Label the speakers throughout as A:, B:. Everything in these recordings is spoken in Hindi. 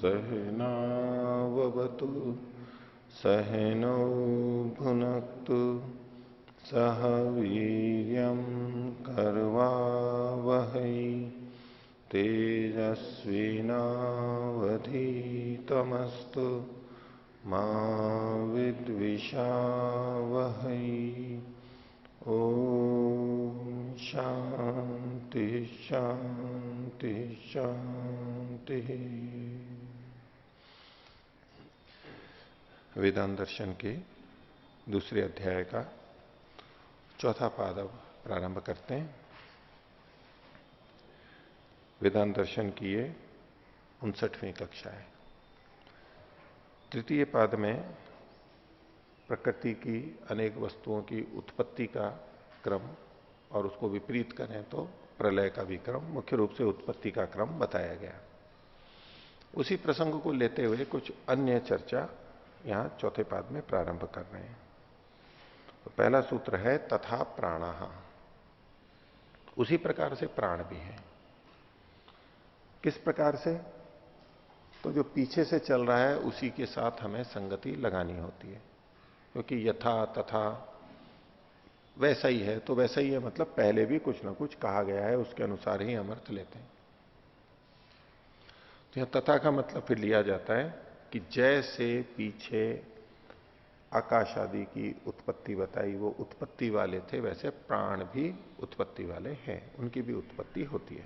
A: सहनावतु सहनौ भुनक्तु सह वीर्यं कर्वावहै तेजस्विनावधीतमस्तु मा विद्विषावहै। ओम शांति शांति शांति। वेदांत दर्शन के दूसरे अध्याय का चौथा पाद अब प्रारंभ करते हैं। वेदांत दर्शन की ये 59वीं कक्षा है। तृतीय पाद में प्रकृति की अनेक वस्तुओं की उत्पत्ति का क्रम और उसको विपरीत करें तो प्रलय का भी क्रम, मुख्य रूप से उत्पत्ति का क्रम बताया गया। उसी प्रसंग को लेते हुए कुछ अन्य चर्चा यहां चौथे पाद में प्रारंभ कर रहे हैं। तो पहला सूत्र है तथा प्राणः, उसी प्रकार से प्राण भी है। किस प्रकार से? तो जो पीछे से चल रहा है उसी के साथ हमें संगति लगानी होती है, क्योंकि यथा तथा वैसा ही है तो वैसा ही है, मतलब पहले भी कुछ ना कुछ कहा गया है, उसके अनुसार ही हम अर्थ लेते हैं। तो यहां तथा का मतलब फिर लिया जाता है कि जैसे पीछे आकाश आदि की उत्पत्ति बताई, वो उत्पत्ति वाले थे, वैसे प्राण भी उत्पत्ति वाले हैं, उनकी भी उत्पत्ति होती है।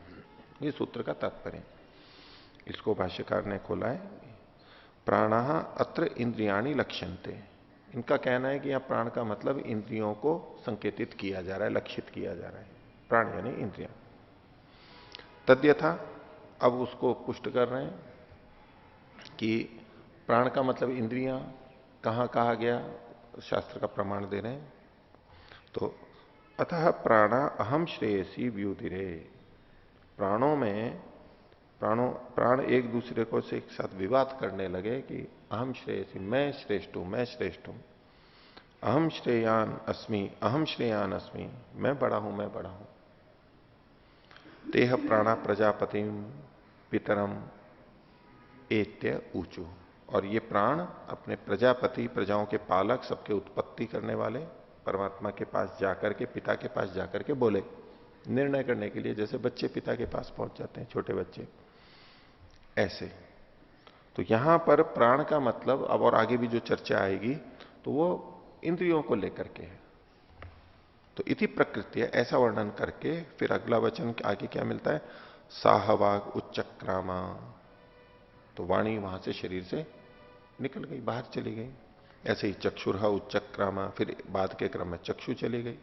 A: ये सूत्र का तात्पर्य। इसको भाष्यकार ने खोला है, प्राणः अत्र इंद्रियाणि लक्ष्यन्ते। इनका कहना है कि यहां प्राण का मतलब इंद्रियों को संकेतित किया जा रहा है, लक्षित किया जा रहा है। प्राण यानी इंद्रियां। तद्यथा, अब उसको पुष्ट कर रहे हैं कि प्राण का मतलब इंद्रियां कहां कहा गया, शास्त्र का प्रमाण दे रहे हैं। तो अतः प्राणा अहम श्रेयसी व्युधिरे, प्राणों में प्राण एक दूसरे को से एक साथ विवाद करने लगे कि अहम श्रेयसी, मैं श्रेष्ठ हूं, मैं श्रेष्ठ हूं, अहम श्रेयान अस्मि, अहम श्रेयान अस्मि, मैं बड़ा हूं, मैं बड़ा हूं। तेह प्राणा प्रजापतिम पितरम एत्य ऊचु, और ये प्राण अपने प्रजापति, प्रजाओं के पालक, सबके उत्पत्ति करने वाले परमात्मा के पास जाकर के, पिता के पास जाकर के बोले, निर्णय करने के लिए, जैसे बच्चे पिता के पास पहुंच जाते हैं, छोटे बच्चे, ऐसे। तो यहां पर प्राण का मतलब अब और आगे भी जो चर्चा आएगी तो वो इंद्रियों को लेकर के है। तो इति प्रकृति है, ऐसा वर्णन करके फिर अगला वचन आगे क्या मिलता है, साहवाग उच्चक्रामा, तो वाणी वहां से शरीर से निकल गई, बाहर चली गई। ऐसे ही चक्षुरहा उच्चक्रामा, फिर बाद के क्रम में चक्षु चली गई,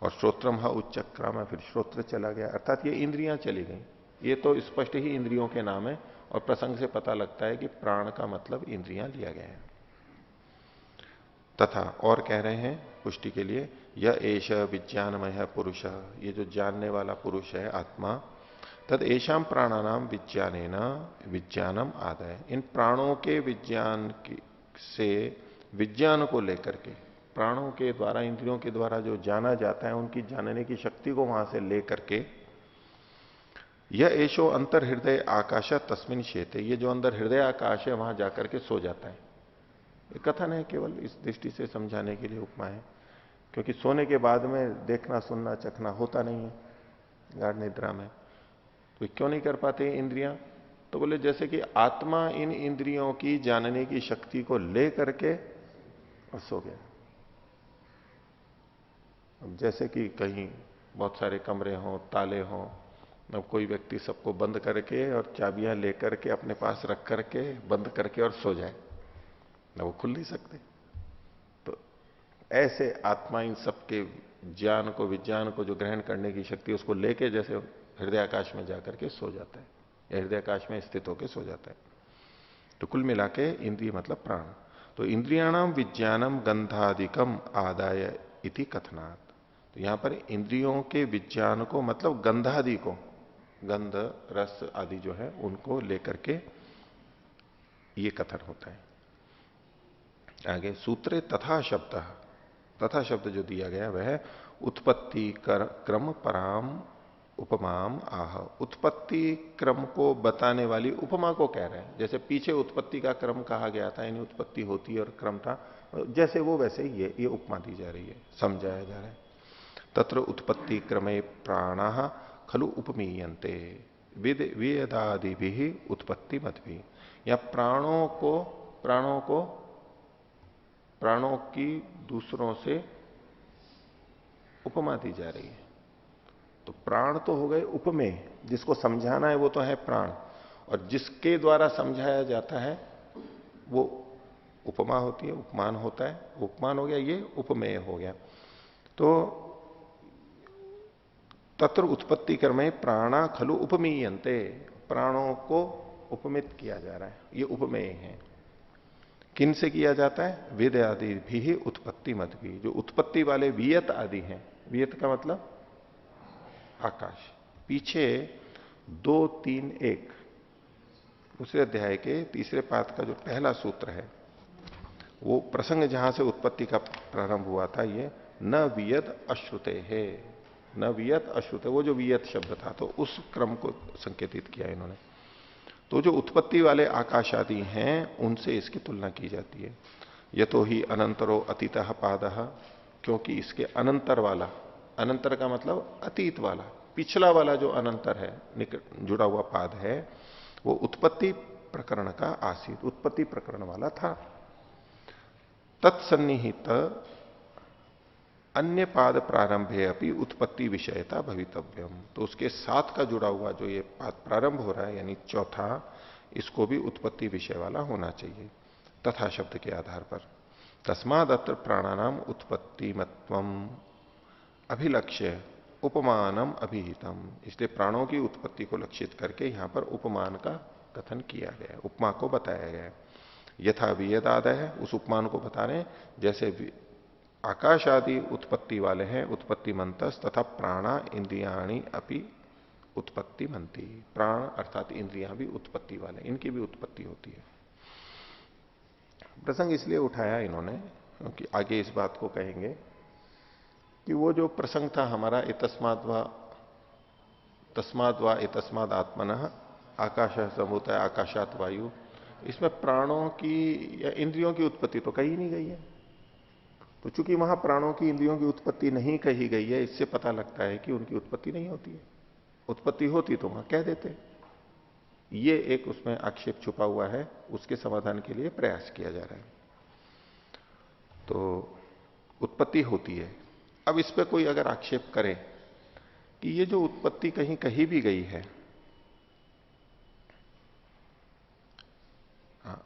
A: और श्रोत्रमहा उच्चक्रामा, फिर श्रोत्र चला गया, अर्थात ये इंद्रियां चली गई। ये तो स्पष्ट ही इंद्रियों के नाम है, और प्रसंग से पता लगता है कि प्राण का मतलब इंद्रियां लिया गया है। तथा और कह रहे हैं पुष्टि के लिए, यह एष विज्ञानमय पुरुष, ये जो जानने वाला पुरुष है आत्मा, तद एशाम प्राणानाम विज्ञानेन विज्ञानम आदाय, इन प्राणों के विज्ञान से, विज्ञान को लेकर के, प्राणों के द्वारा, इंद्रियों के द्वारा जो जाना जाता है, उनकी जानने की शक्ति को वहां से लेकर के, यह एशो अंतर हृदय आकाश तस्मिन शेते, ये जो अंदर हृदय आकाश है वहां जाकर के सो जाता है। ये कथन है, केवल इस दृष्टि से समझाने के लिए उपमा है, क्योंकि सोने के बाद में देखना, सुनना, चखना होता नहीं है गाढ़ निद्रा में। तो क्यों नहीं कर पाते इंद्रियां? तो बोले जैसे कि आत्मा इन इंद्रियों की जानने की शक्ति को ले करके और सो गया। अब जैसे कि कहीं बहुत सारे कमरे हों, ताले हों, अब कोई व्यक्ति सबको बंद करके और चाबियां लेकर के अपने पास रख करके बंद करके और सो जाए, ना वो खुल नहीं सकते। तो ऐसे आत्मा इन सबके ज्ञान को, विज्ञान को जो ग्रहण करने की शक्ति, उसको लेके जैसे हृदय आकाश में जाकर के सो जाता है, या हृदय आकाश में स्थित होकर सो जाता है। तो कुल मिला के इंद्रिय मतलब प्राण। तो इंद्रियाणाम विज्ञानम गंधादिकम आदाय इति कथनात्, तो यहां पर इंद्रियों के विज्ञान को मतलब गंधादि को, गंध रस आदि जो है उनको लेकर के ये कथन होता है। आगे सूत्रे तथा शब्द, तथा शब्द जो दिया गया वह उत्पत्ति क्रम पराम उपमाम आह, उत्पत्ति क्रम को बताने वाली उपमा को कह रहे हैं। जैसे पीछे उत्पत्ति का क्रम कहा गया था, यानी उत्पत्ति होती है और क्रम था, जैसे वो वैसे ही ये उपमा दी जा रही है, समझाया जा रहा है। तत्र उत्पत्ति क्रमे प्राणा खलु उपमीयन्ते वेदादि भी उत्पत्ति मत भी। या प्राणों की दूसरों से उपमा दी जा रही है। तो प्राण तो हो गए उपमेय, जिसको समझाना है वो तो है प्राण, और जिसके द्वारा समझाया जाता है वो उपमा होती है, उपमान होता है। उपमान हो गया, ये उपमेय हो गया। तो तत्र उत्पत्ति क्रमे प्राणा खलु उपमीयन्ते, प्राणों को उपमित किया जा रहा है, ये उपमेय है। किन से किया जाता है? वेद आदि भी उत्पत्ति मत भी, जो उत्पत्ति वाले वियत आदि हैं। वियत का मतलब आकाश। पीछे 2, 3, 1 दूसरे अध्याय के तीसरे पाद का जो पहला सूत्र है, वो प्रसंग जहां से उत्पत्ति का प्रारंभ हुआ था, ये न वियत अश्रुते है, न वियत अश्रुते, वो जो वियत शब्द था, तो उस क्रम को संकेतित किया इन्होंने। तो जो उत्पत्ति वाले आकाश आदि हैं उनसे इसकी तुलना की जाती है। यतो ही अनंतरो अतीतः पादः, क्योंकि इसके अनंतर वाला, अनंतर का मतलब अतीत वाला, पिछला वाला जो अनंतर है, जुड़ा हुआ पाद है, वो उत्पत्ति प्रकरण का आसीत, उत्पत्ति प्रकरण वाला था। तत्सन्निहित अन्य पाद प्रारंभे अपनी उत्पत्ति विषयता भवितव्यम, तो उसके साथ का जुड़ा हुआ जो ये पाद प्रारंभ हो रहा है, यानी चौथा, इसको भी उत्पत्ति विषय वाला होना चाहिए तथा शब्द के आधार पर। तस्माद अत्र प्राणानाम उत्पत्ति मत्वम अभिलक्ष्य उपमानम अभिहितम, इसलिए प्राणों की उत्पत्ति को लक्षित करके यहां पर उपमान का कथन किया गया है, उपमा को बताया गया है। यथा वियदादय है, उस उपमान को बता रहे हैं, जैसे आकाश आदि उत्पत्ति वाले हैं, उत्पत्ति मंतस, तथा प्राणा इंद्रियाणी अपि उत्पत्ति मनती, प्राण अर्थात इंद्रियां भी उत्पत्ति वाले, इनकी भी उत्पत्ति होती है। प्रसंग इसलिए उठाया इन्होंने क्योंकि आगे इस बात को कहेंगे कि वो जो प्रसंग था हमारा, तस्माद वा एतस्माद आत्मनः आकाश संभूत है आकाशात वायु, इसमें प्राणों की या इंद्रियों की उत्पत्ति तो कही नहीं गई है। तो चूंकि वहां प्राणों की इंद्रियों की उत्पत्ति नहीं कही गई है, इससे पता लगता है कि उनकी उत्पत्ति नहीं होती है। उत्पत्ति होती तो वहां कह देते। ये एक उसमें आक्षेप छुपा हुआ है, उसके समाधान के लिए प्रयास किया जा रहा है। तो उत्पत्ति होती है। अब इस पर कोई अगर आक्षेप करे कि ये जो उत्पत्ति कहीं कही भी गई है,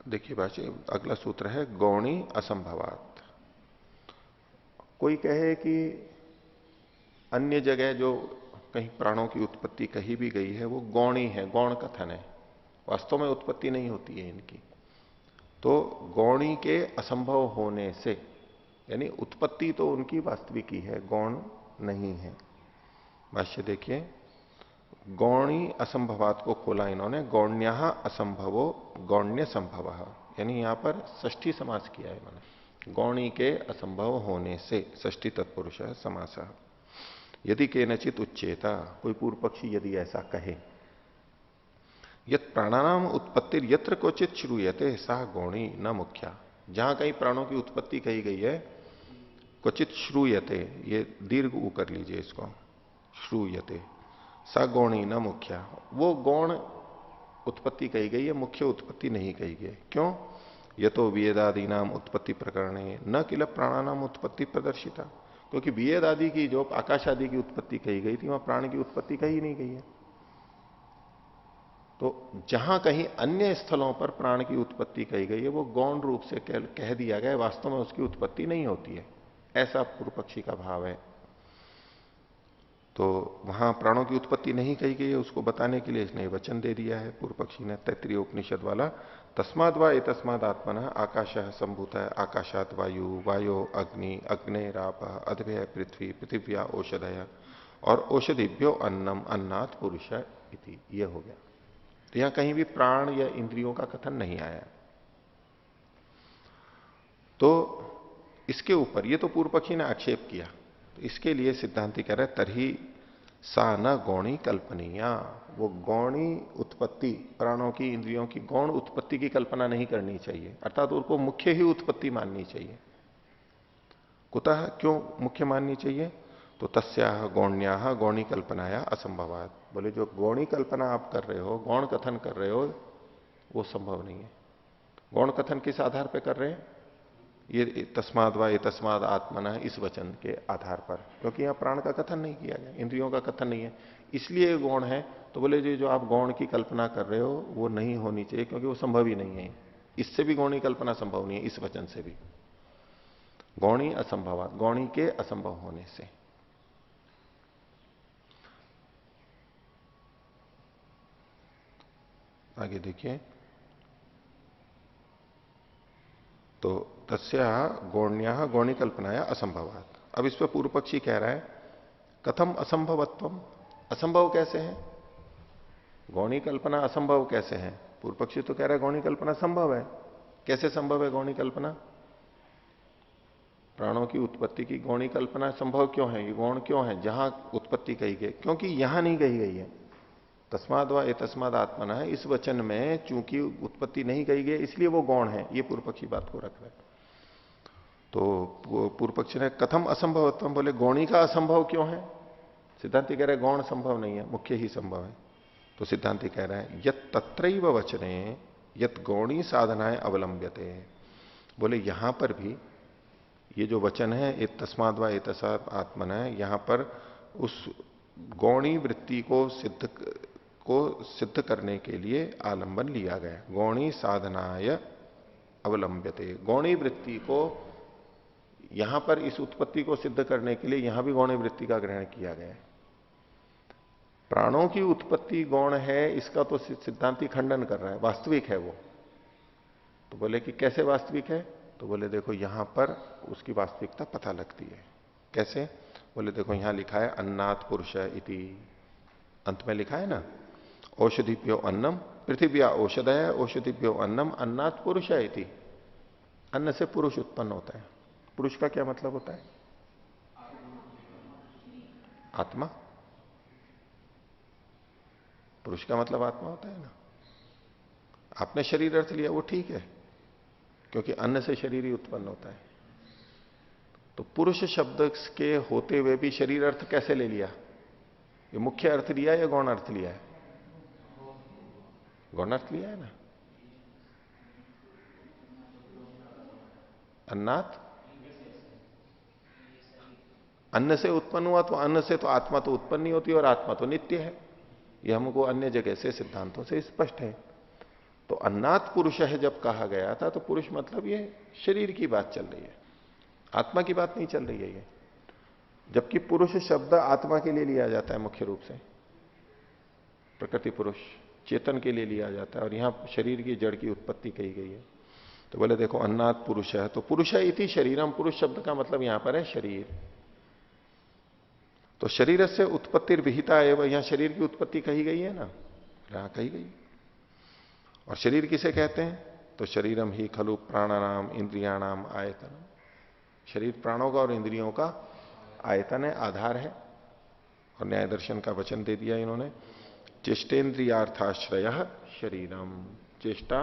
A: देखिए भाष्य अगला सूत्र है गौणी असंभवात। कोई कहे कि अन्य जगह जो कहीं प्राणों की उत्पत्ति कही भी गई है वो गौणी है, गौण कथन है, वास्तव में उत्पत्ति नहीं होती है इनकी। तो गौणी के असंभव होने से, यानी उत्पत्ति तो उनकी वास्तविक ही है, गौण नहीं है। भाष्य देखिए, गौणी असंभवात को खोला इन्होंने, गौण्या असंभवो गौण्य संभव, यानी यहां पर षष्ठी समास किया है इन्होंने। गौणी के असंभव होने से, षष्ठी तत्पुरुष समास। यदि केनचित उच्चेता, कोई पूर्व पक्षी यदि ऐसा कहे, यत प्राणानाम उत्पत्ति यत्र क्वचित श्रूयते सा गौणी न मुख्या, जहां कहीं प्राणों की उत्पत्ति कही गई है, क्वचित श्रूयते, ये दीर्घ ऊ कर लीजिए इसको, श्रूयते, सा गौणी न मुख्या, वो गौण उत्पत्ति कही गई है, मुख्य उत्पत्ति नहीं कही गई। क्यों? ये तो वेदादि नाम उत्पत्ति प्रकरण न किल प्राणानाम उत्पत्ति प्रदर्शिता, क्योंकि वेद आदि की जो आकाश आदि की उत्पत्ति कही गई थी, वहां प्राण की उत्पत्ति कही नहीं गई है। तो जहां कहीं अन्य स्थलों पर प्राण की उत्पत्ति कही गई है, वो गौण रूप से कह दिया गया, वास्तव में उसकी उत्पत्ति नहीं होती है, ऐसा पूर्व पक्षी का भाव है। तो वहां प्राणों की उत्पत्ति नहीं कही गई है, उसको बताने के लिए इसने वचन दे दिया है पूर्व पक्षी ने, तैत्रीय उपनिषद वाला, तस्माद वा एतस्माद आत्मनः आकाश संभूत है आकाशात वायु, वायो अग्नि, अग्नेराप, अद्भय पृथ्वी, पृथिव्या औषधय, और औषधिभ्यो अन्नम, अन्नात् पुरुष इति, यह हो गया। तो यहां कहीं भी प्राण या इंद्रियों का कथन नहीं आया। तो इसके ऊपर ये तो पूर्व पक्षी ने आक्षेप किया, तो इसके लिए सिद्धांति कह रहे तरही सा न गौणी कल्पनीया, वो गौणी उत्पत्ति, प्राणों की इंद्रियों की गौण उत्पत्ति की कल्पना नहीं करनी चाहिए, अर्थात उनको मुख्य ही उत्पत्ति माननी चाहिए। कुतः, क्यों मुख्य माननी चाहिए? तो तस्याह गौण्याह गौणी कल्पनाया असंभवात, बोले जो गौणी कल्पना आप कर रहे हो, गौण कथन कर रहे हो, वो संभव नहीं है। गौण कथन किस आधार पर कर रहे हैं? ये तस्माद व ये तस्माद आत्मना, इस वचन के आधार पर, क्योंकि यहां प्राण का कथन नहीं किया गया, इंद्रियों का कथन नहीं है, इसलिए गौण है। तो बोले जी जो आप गौण की कल्पना कर रहे हो वो नहीं होनी चाहिए, क्योंकि वो संभव ही नहीं है। इससे भी गौणी कल्पना संभव नहीं है, इस वचन से भी। गौणी असंभव, गौणी के असंभव होने से। आगे देखिए, तो तस्या गौण्या गौणी कल्पनाया असंभवात। अब इस पर पूर्व पक्षी कह रहा है कथम असंभवत्वम, असंभव कैसे है? गौणी कल्पना असंभव कैसे है? पूर्व पक्षी तो कह रहा है गौणी कल्पना संभव है। कैसे संभव है गौणी कल्पना? प्राणों की उत्पत्ति की गौणी कल्पना संभव क्यों है? ये गौण क्यों है? जहां उत्पत्ति कही गई, क्योंकि यहां नहीं कही गई है। तस्माद व ए तस्माद आत्मना है, इस वचन में चूंकि उत्पत्ति नहीं कही गई इसलिए वो गौण है। ये पूर्व पक्षी बात को रख रहा है। तो पूर्व पक्षी ने कथम असंभवत्व, बोले गौणी का असंभव क्यों है? सिद्धांति कह रहे गौण संभव नहीं है, मुख्य ही संभव है। तो सिद्धांति कह रहा है यत तत्रैव वचने यत गौणी साधनाएं अवलंब्यते, बोले यहां पर भी ये जो वचन है ए तस्माद व ए तस्माद आत्मना है, यहां पर उस गौणी वृत्ति को सिद्ध करने के लिए आलंबन लिया गया। गौणी साधनाय अवलंब्यते, गौणी वृत्ति को यहां पर इस उत्पत्ति को सिद्ध करने के लिए यहां भी गौणी वृत्ति का ग्रहण किया गया है। प्राणों की उत्पत्ति गौण है, इसका तो सिद्धांति खंडन कर रहा है, वास्तविक है वो। तो बोले कि कैसे वास्तविक है? तो बोले देखो यहां पर उसकी वास्तविकता पता लगती है। कैसे? बोले देखो यहां लिखा है अन्नात् पुरुष इति, अंत में लिखा है ना, औषधिभ्यो अन्नम पृथिव्या औषधय औषधिभ्यो अन्नम अन्नात् पुरुष इति। अन्न से पुरुष उत्पन्न होता है। पुरुष का क्या मतलब होता है? आत्मा। पुरुष का मतलब आत्मा होता है ना। आपने शरीर अर्थ लिया वो ठीक है, क्योंकि अन्न से शरीर ही उत्पन्न होता है। तो पुरुष शब्द के होते हुए भी शरीर अर्थ कैसे ले लिया? ये मुख्य अर्थ लिया या गौण अर्थ लिया है? गौण अर्थ लिया है ना। अन्नात, अन्न से उत्पन्न हुआ, तो अन्न से तो आत्मा तो उत्पन्न नहीं होती और आत्मा तो नित्य है। यह हमको अन्य जगह से सिद्धांतों से स्पष्ट है। तो अन्नात पुरुष है जब कहा गया था, तो पुरुष मतलब ये शरीर की बात चल रही है, आत्मा की बात नहीं चल रही है ये। जबकि पुरुष शब्द आत्मा के लिए लिया जाता है मुख्य रूप से, प्रकृति पुरुष चेतन के लिए लिया जाता है, और यहां शरीर की जड़ की उत्पत्ति कही गई है। तो बोले देखो अन्नात पुरुष है, तो पुरुष है इति शरीरम, पुरुष शब्द का मतलब यहां पर है शरीर। तो शरीर से उत्पत्ति विहिता है, वह यहां शरीर की उत्पत्ति कही गई है ना, यहां कही गई। और शरीर किसे कहते हैं? तो शरीरम ही खलु प्राणानाम इंद्रियाणाम आयतन, शरीर प्राणों का और इंद्रियों का आयतन है, आधार है। और न्याय दर्शन का वचन दे दिया इन्होंने, चेष्टेन्द्रियार्थाश्रय शरीरम, चेष्टा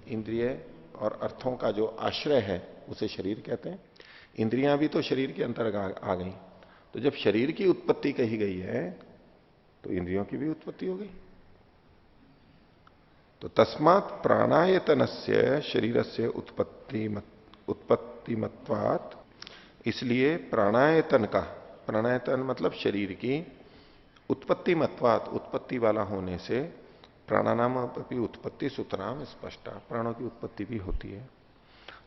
A: इंद्रिय और अर्थों का जो आश्रय है उसे शरीर कहते हैं। इंद्रियां भी तो शरीर के अंतर्गत आ गई। तो जब शरीर की उत्पत्ति कही गई है तो इंद्रियों की भी उत्पत्ति हो गई। तो तस्मात् प्राणायतनस्य शरीरस्य उत्पत्तिमत्वात्, इसलिए प्राणायतन का, प्राणायतन मतलब शरीर की, उत्पत्तिमत्वात् उत्पत्ति वाला होने से, प्राणानाम अपनी उत्पत्ति सूत्राम स्पष्टा, प्राणों की उत्पत्ति भी होती है।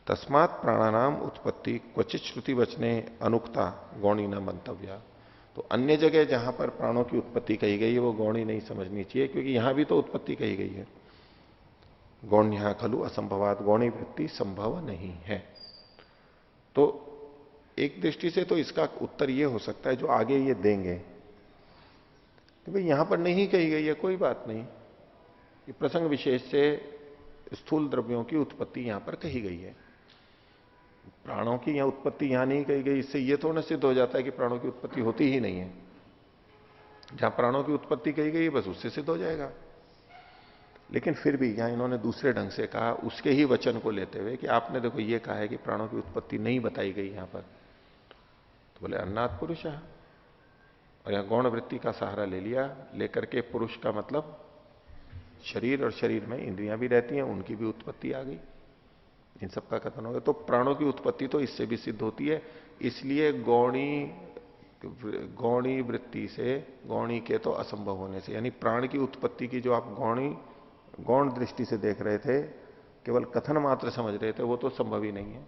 A: तस्मात् प्राणानाम उत्पत्ति क्वचित श्रुति वचने अनुक्ता गौणी न मंतव्या, तो अन्य जगह जहां पर प्राणों की उत्पत्ति कही गई है वो गौणी नहीं समझनी चाहिए, क्योंकि यहां भी तो उत्पत्ति कही गई है। गौण यहां खलु असंभवात, गौणी वृत्ति संभव नहीं है। तो एक दृष्टि से तो इसका उत्तर यह हो सकता है जो आगे ये देंगे कि भाई यहां पर नहीं कही गई है, कोई बात नहीं, ये प्रसंग विशेष से स्थूल द्रव्यों की उत्पत्ति यहां पर कही गई है, प्राणों की यहां उत्पत्ति यहां नहीं कही गई, इससे यह थोड़ा सिद्ध हो जाता है कि प्राणों की उत्पत्ति होती ही नहीं है। जहां प्राणों की उत्पत्ति कही गई बस उससे सिद्ध हो जाएगा। लेकिन फिर भी यहां इन्होंने दूसरे ढंग से कहा, उसके ही वचन को लेते हुए कि आपने देखो ये कहा है कि प्राणों की उत्पत्ति नहीं बताई गई यहां पर, तो बोले अन्नात् पुरुष है। और यहां गौण वृत्ति का सहारा ले लिया, लेकर के पुरुष का मतलब शरीर, और शरीर में इंद्रियां भी रहती हैं, उनकी भी उत्पत्ति आ गई, इन सब का कथन हो गया। तो प्राणों की उत्पत्ति तो इससे भी सिद्ध होती है। इसलिए गौणी वृत्ति से, गौणी के तो असंभव होने से, यानी प्राण की उत्पत्ति की जो आप गौण दृष्टि से देख रहे थे, केवल कथन मात्र समझ रहे थे, वो तो संभव ही नहीं है,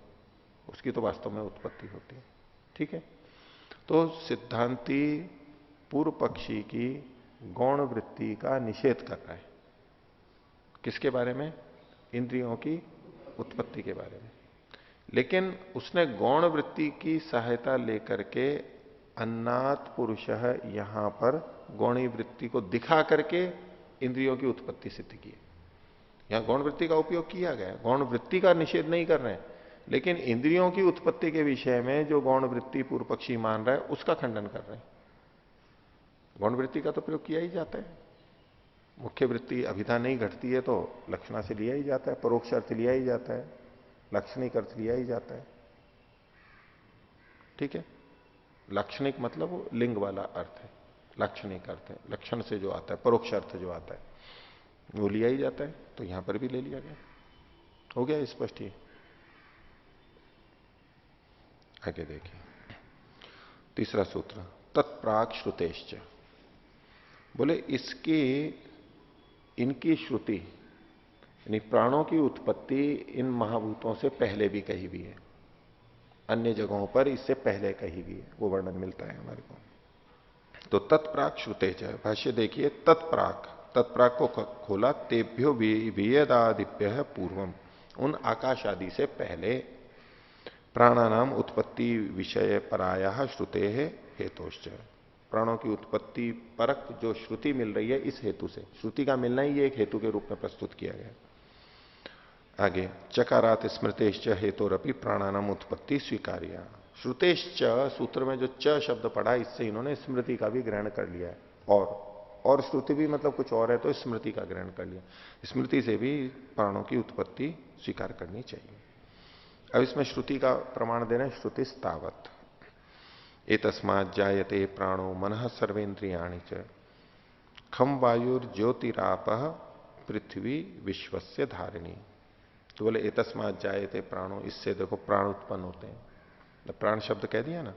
A: उसकी तो वास्तव में उत्पत्ति होती है। ठीक है, तो सिद्धांती पूर्व पक्षी की गौण वृत्ति का निषेध कर रहा है। किसके बारे में? इंद्रियों की उत्पत्ति के बारे में। लेकिन उसने गौण वृत्ति की सहायता लेकर के अन्नात् पुरुषः यहां पर गौणी वृत्ति को दिखा करके इंद्रियों की उत्पत्ति सिद्ध की है। यहां गौण वृत्ति का उपयोग किया गया, गौण वृत्ति का निषेध नहीं कर रहे हैं, लेकिन इंद्रियों की उत्पत्ति के विषय में जो गौण वृत्ति पूर्व पक्षी मान रहा है उसका खंडन कर रहे हैं। गौण वृत्ति का तो प्रयोग किया ही जाता है, मुख्य वृत्ति अभिधा नहीं घटती है तो लक्षणा से लिया ही जाता है, परोक्ष अर्थ लिया ही जाता है, लाक्षणिक अर्थ लिया ही जाता है। ठीक है, लाक्षणिक मतलब वो लिंग वाला अर्थ है, लाक्षणिक अर्थ है, लक्षण से जो आता है, परोक्ष अर्थ जो आता है वो लिया ही जाता है, तो यहां पर भी ले लिया गया। हो गया स्पष्ट? ही आगे देखिए तीसरा सूत्र, तत्प्राक श्रुतेश्च। बोले इसकी, इनकी श्रुति यानी प्राणों की उत्पत्ति इन महाभूतों से पहले भी कही हुई है, अन्य जगहों पर इससे पहले कही हुई है, वो वर्णन मिलता है हमारे को। तो तत्प्राक श्रुतेच, भाष्य देखिए, तत्प्राक, तत्प्राक को खोला, तेभ्यो वियदादिप्य पूर्वम, उन आकाश आदि से पहले प्राणानाम उत्पत्ति विषय पराया श्रुते है हेतोश्च, प्राणों की उत्पत्ति परक जो श्रुति मिल रही है इस हेतु से, श्रुति का मिलना ही ये एक हेतु के रूप में प्रस्तुत किया गया। आगे, चकारात स्मृतेश्च हेतोरपि प्राणानाम उत्पत्ति स्वीकार्या। श्रुतेश्च सूत्र में जो च शब्द पड़ा, इससे इन्होंने स्मृति का भी ग्रहण कर लिया है, और श्रुति भी मतलब कुछ और है तो स्मृति का ग्रहण कर लिया, स्मृति से भी प्राणों की उत्पत्ति स्वीकार करनी चाहिए। अब इसमें श्रुति का प्रमाण दे रहे हैं, श्रुति स्तावत एतस्मात् जायते प्राणो मनः सर्वेन्द्रियाणि च खम वायुर्ज्योतिरापः पृथ्वी विश्वस्य धारिणी। तो बोले एतस्मात् जायते प्राणो, इससे देखो प्राण उत्पन्न होते हैं, प्राण शब्द कह दिया ना,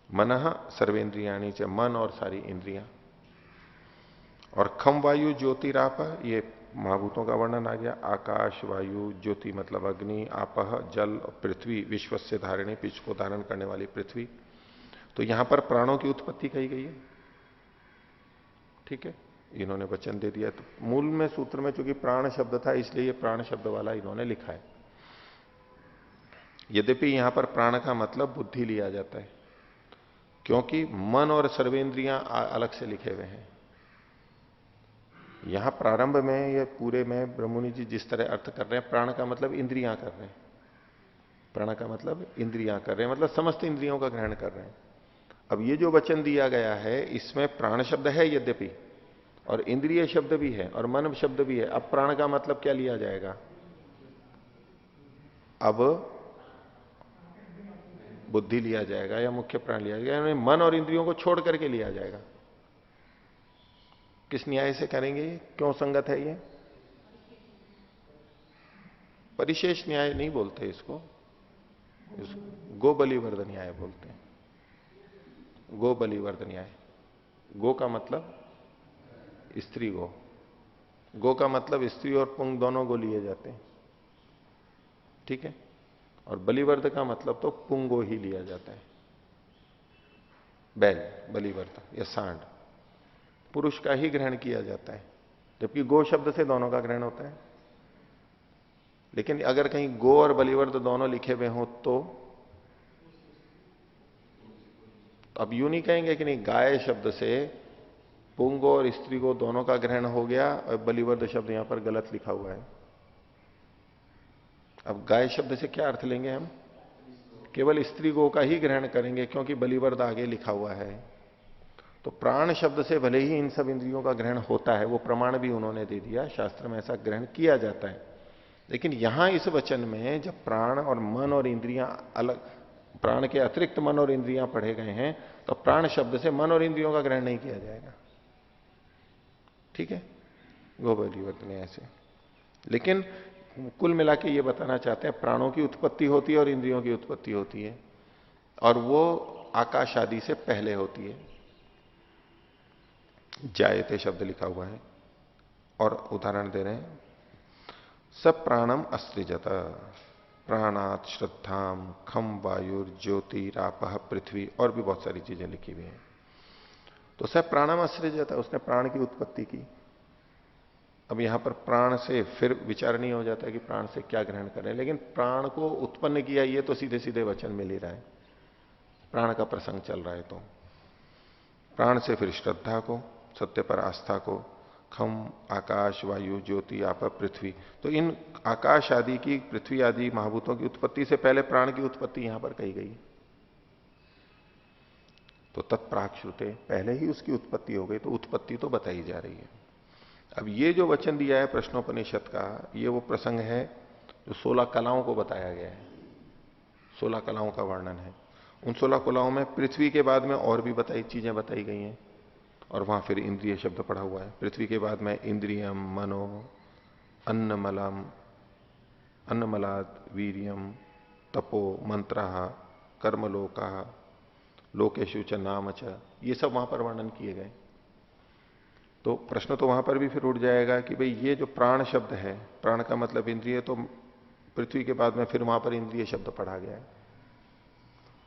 A: मनः सर्वेन्द्रियाणि च, मन और सारी इंद्रियां, और खम वायु ज्योतिराप, ये महाभूतों का वर्णन आ गया, आकाश वायु, ज्योति मतलब अग्नि, आपह जल, और पृथ्वी विश्वस्य धारिणी, पिच को धारण करने वाली पृथ्वी। तो यहां पर प्राणों की उत्पत्ति कही गई है। ठीक है, इन्होंने वचन दे दिया। तो मूल में सूत्र में चूंकि प्राण शब्द था इसलिए ये प्राण शब्द वाला इन्होंने लिखा है। यद्यपि यहां पर प्राण का मतलब बुद्धि लिया जाता है, क्योंकि मन और सर्वेंद्रियां अलग से लिखे हुए हैं। यहां प्रारंभ में ये पूरे में ब्रह्ममुनि जी जिस तरह अर्थ कर रहे हैं, प्राण का मतलब इंद्रियां कर रहे हैं, प्राण का मतलब इंद्रियां कर रहे हैं, मतलब समस्त इंद्रियों का ग्रहण कर रहे हैं। अब ये जो वचन दिया गया है इसमें प्राण शब्द है यद्यपि, और इंद्रिय शब्द भी है, और मन शब्द भी है। अब प्राण का मतलब क्या लिया जाएगा? अब बुद्धि लिया जाएगा या मुख्य प्राण लिया जाएगा, यानी मन और इंद्रियों को छोड़ करके लिया जाएगा। किस न्याय से करेंगे? क्यों संगत है ये? परिशेष न्याय नहीं बोलते इसको, गो बलिवर्द न्याय बोलते हैं। गो बलिवर्द न्याय, गो का मतलब स्त्री गो, गो का मतलब स्त्री और पुंग दोनों गो लिए जाते हैं। ठीक है, और बलिवर्द का मतलब तो पुंगो ही लिया जाता है, बैल बलिवर्द या सांड पुरुष का ही ग्रहण किया जाता है, जबकि गो शब्द से दोनों का ग्रहण होता है। लेकिन अगर कहीं गो और बलिवर्द दोनों लिखे हुए हो तो अब यूं नहीं कहेंगे कि नहीं, गाय शब्द से पुंग और स्त्री को दोनों का ग्रहण हो गया, और बलिवर्द शब्द यहां पर गलत लिखा हुआ है। अब गाय शब्द से क्या अर्थ लेंगे हम? केवल स्त्री गो का ही ग्रहण करेंगे, क्योंकि बलिवर्द आगे लिखा हुआ है। तो प्राण शब्द से भले ही इन सब इंद्रियों का ग्रहण होता है, वो प्रमाण भी उन्होंने दे दिया, शास्त्र में ऐसा ग्रहण किया जाता है। लेकिन यहां इस वचन में जब प्राण और मन और इंद्रियां अलग, प्राण के अतिरिक्त मन और इंद्रियां पढ़े गए हैं, तो प्राण शब्द से मन और इंद्रियों का ग्रहण नहीं किया जाएगा। ठीक है, गोबलीवत ने ऐसे। लेकिन कुल मिला के ये बताना चाहते हैं, प्राणों की उत्पत्ति होती है और इंद्रियों की उत्पत्ति होती है, और वो आकाश आदि से पहले होती है। जायते शब्द लिखा हुआ है, और उदाहरण दे रहे हैं, सब प्राणम अस्त्रिजत, प्राणात श्रद्धाम खम वायुर ज्योतिरापह पृथ्वी, और भी बहुत सारी चीजें लिखी हुई हैं। तो सब प्राणम अस्त्रिजत, उसने प्राण की उत्पत्ति की। अब यहां पर प्राण से फिर विचार नहीं हो जाता कि प्राण से क्या ग्रहण करें, लेकिन प्राण को उत्पन्न किया, ये तो सीधे सीधे वचन मिल ही रहा है, प्राण का प्रसंग चल रहा है। तो प्राण से फिर श्रद्धा को, सत्य पर आस्था को, खम आकाश वायु ज्योति आप पृथ्वी, तो इन आकाश आदि की, पृथ्वी आदि महाभूतों की उत्पत्ति से पहले प्राण की उत्पत्ति यहां पर कही गई। तो तत्प्राक श्रुते, पहले ही उसकी उत्पत्ति हो गई, तो उत्पत्ति तो बताई जा रही है। अब ये जो वचन दिया है प्रश्नोपनिषद का, ये वो प्रसंग है जो 16 कलाओं को बताया गया है। 16 कलाओं का वर्णन है। उन 16 कलाओं में पृथ्वी के बाद में और भी चीजें बताई गई हैं, और वहां फिर इंद्रिय शब्द पड़ा हुआ है। पृथ्वी के बाद में इंद्रियम मनो अन्नमलम अन्नमलाद वीरियम तपो मंत्र कर्मलोका लोकेशु च नाम च, ये सब वहां पर वर्णन किए गए। तो प्रश्न तो वहां पर भी फिर उठ जाएगा कि भाई ये जो प्राण शब्द है, प्राण का मतलब इंद्रिय, तो पृथ्वी के बाद में फिर वहां पर इंद्रिय शब्द पढ़ा गया है।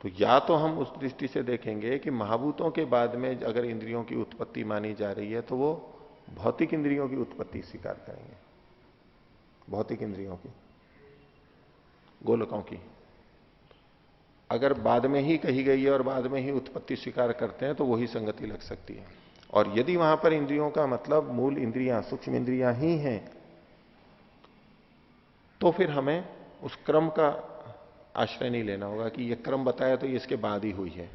A: तो या तो हम उस दृष्टि से देखेंगे कि महाभूतों के बाद में अगर इंद्रियों की उत्पत्ति मानी जा रही है, तो वो भौतिक इंद्रियों की उत्पत्ति स्वीकार करेंगे, भौतिक इंद्रियों की, गोलकों की। अगर बाद में ही कही गई है और बाद में ही उत्पत्ति स्वीकार करते हैं, तो वही संगति लग सकती है। और यदि वहां पर इंद्रियों का मतलब मूल इंद्रियां, सूक्ष्म इंद्रियां ही हैं, तो फिर हमें उस क्रम का आश्रय नहीं लेना होगा कि यह क्रम बताया तो ये इसके बाद ही हुई है।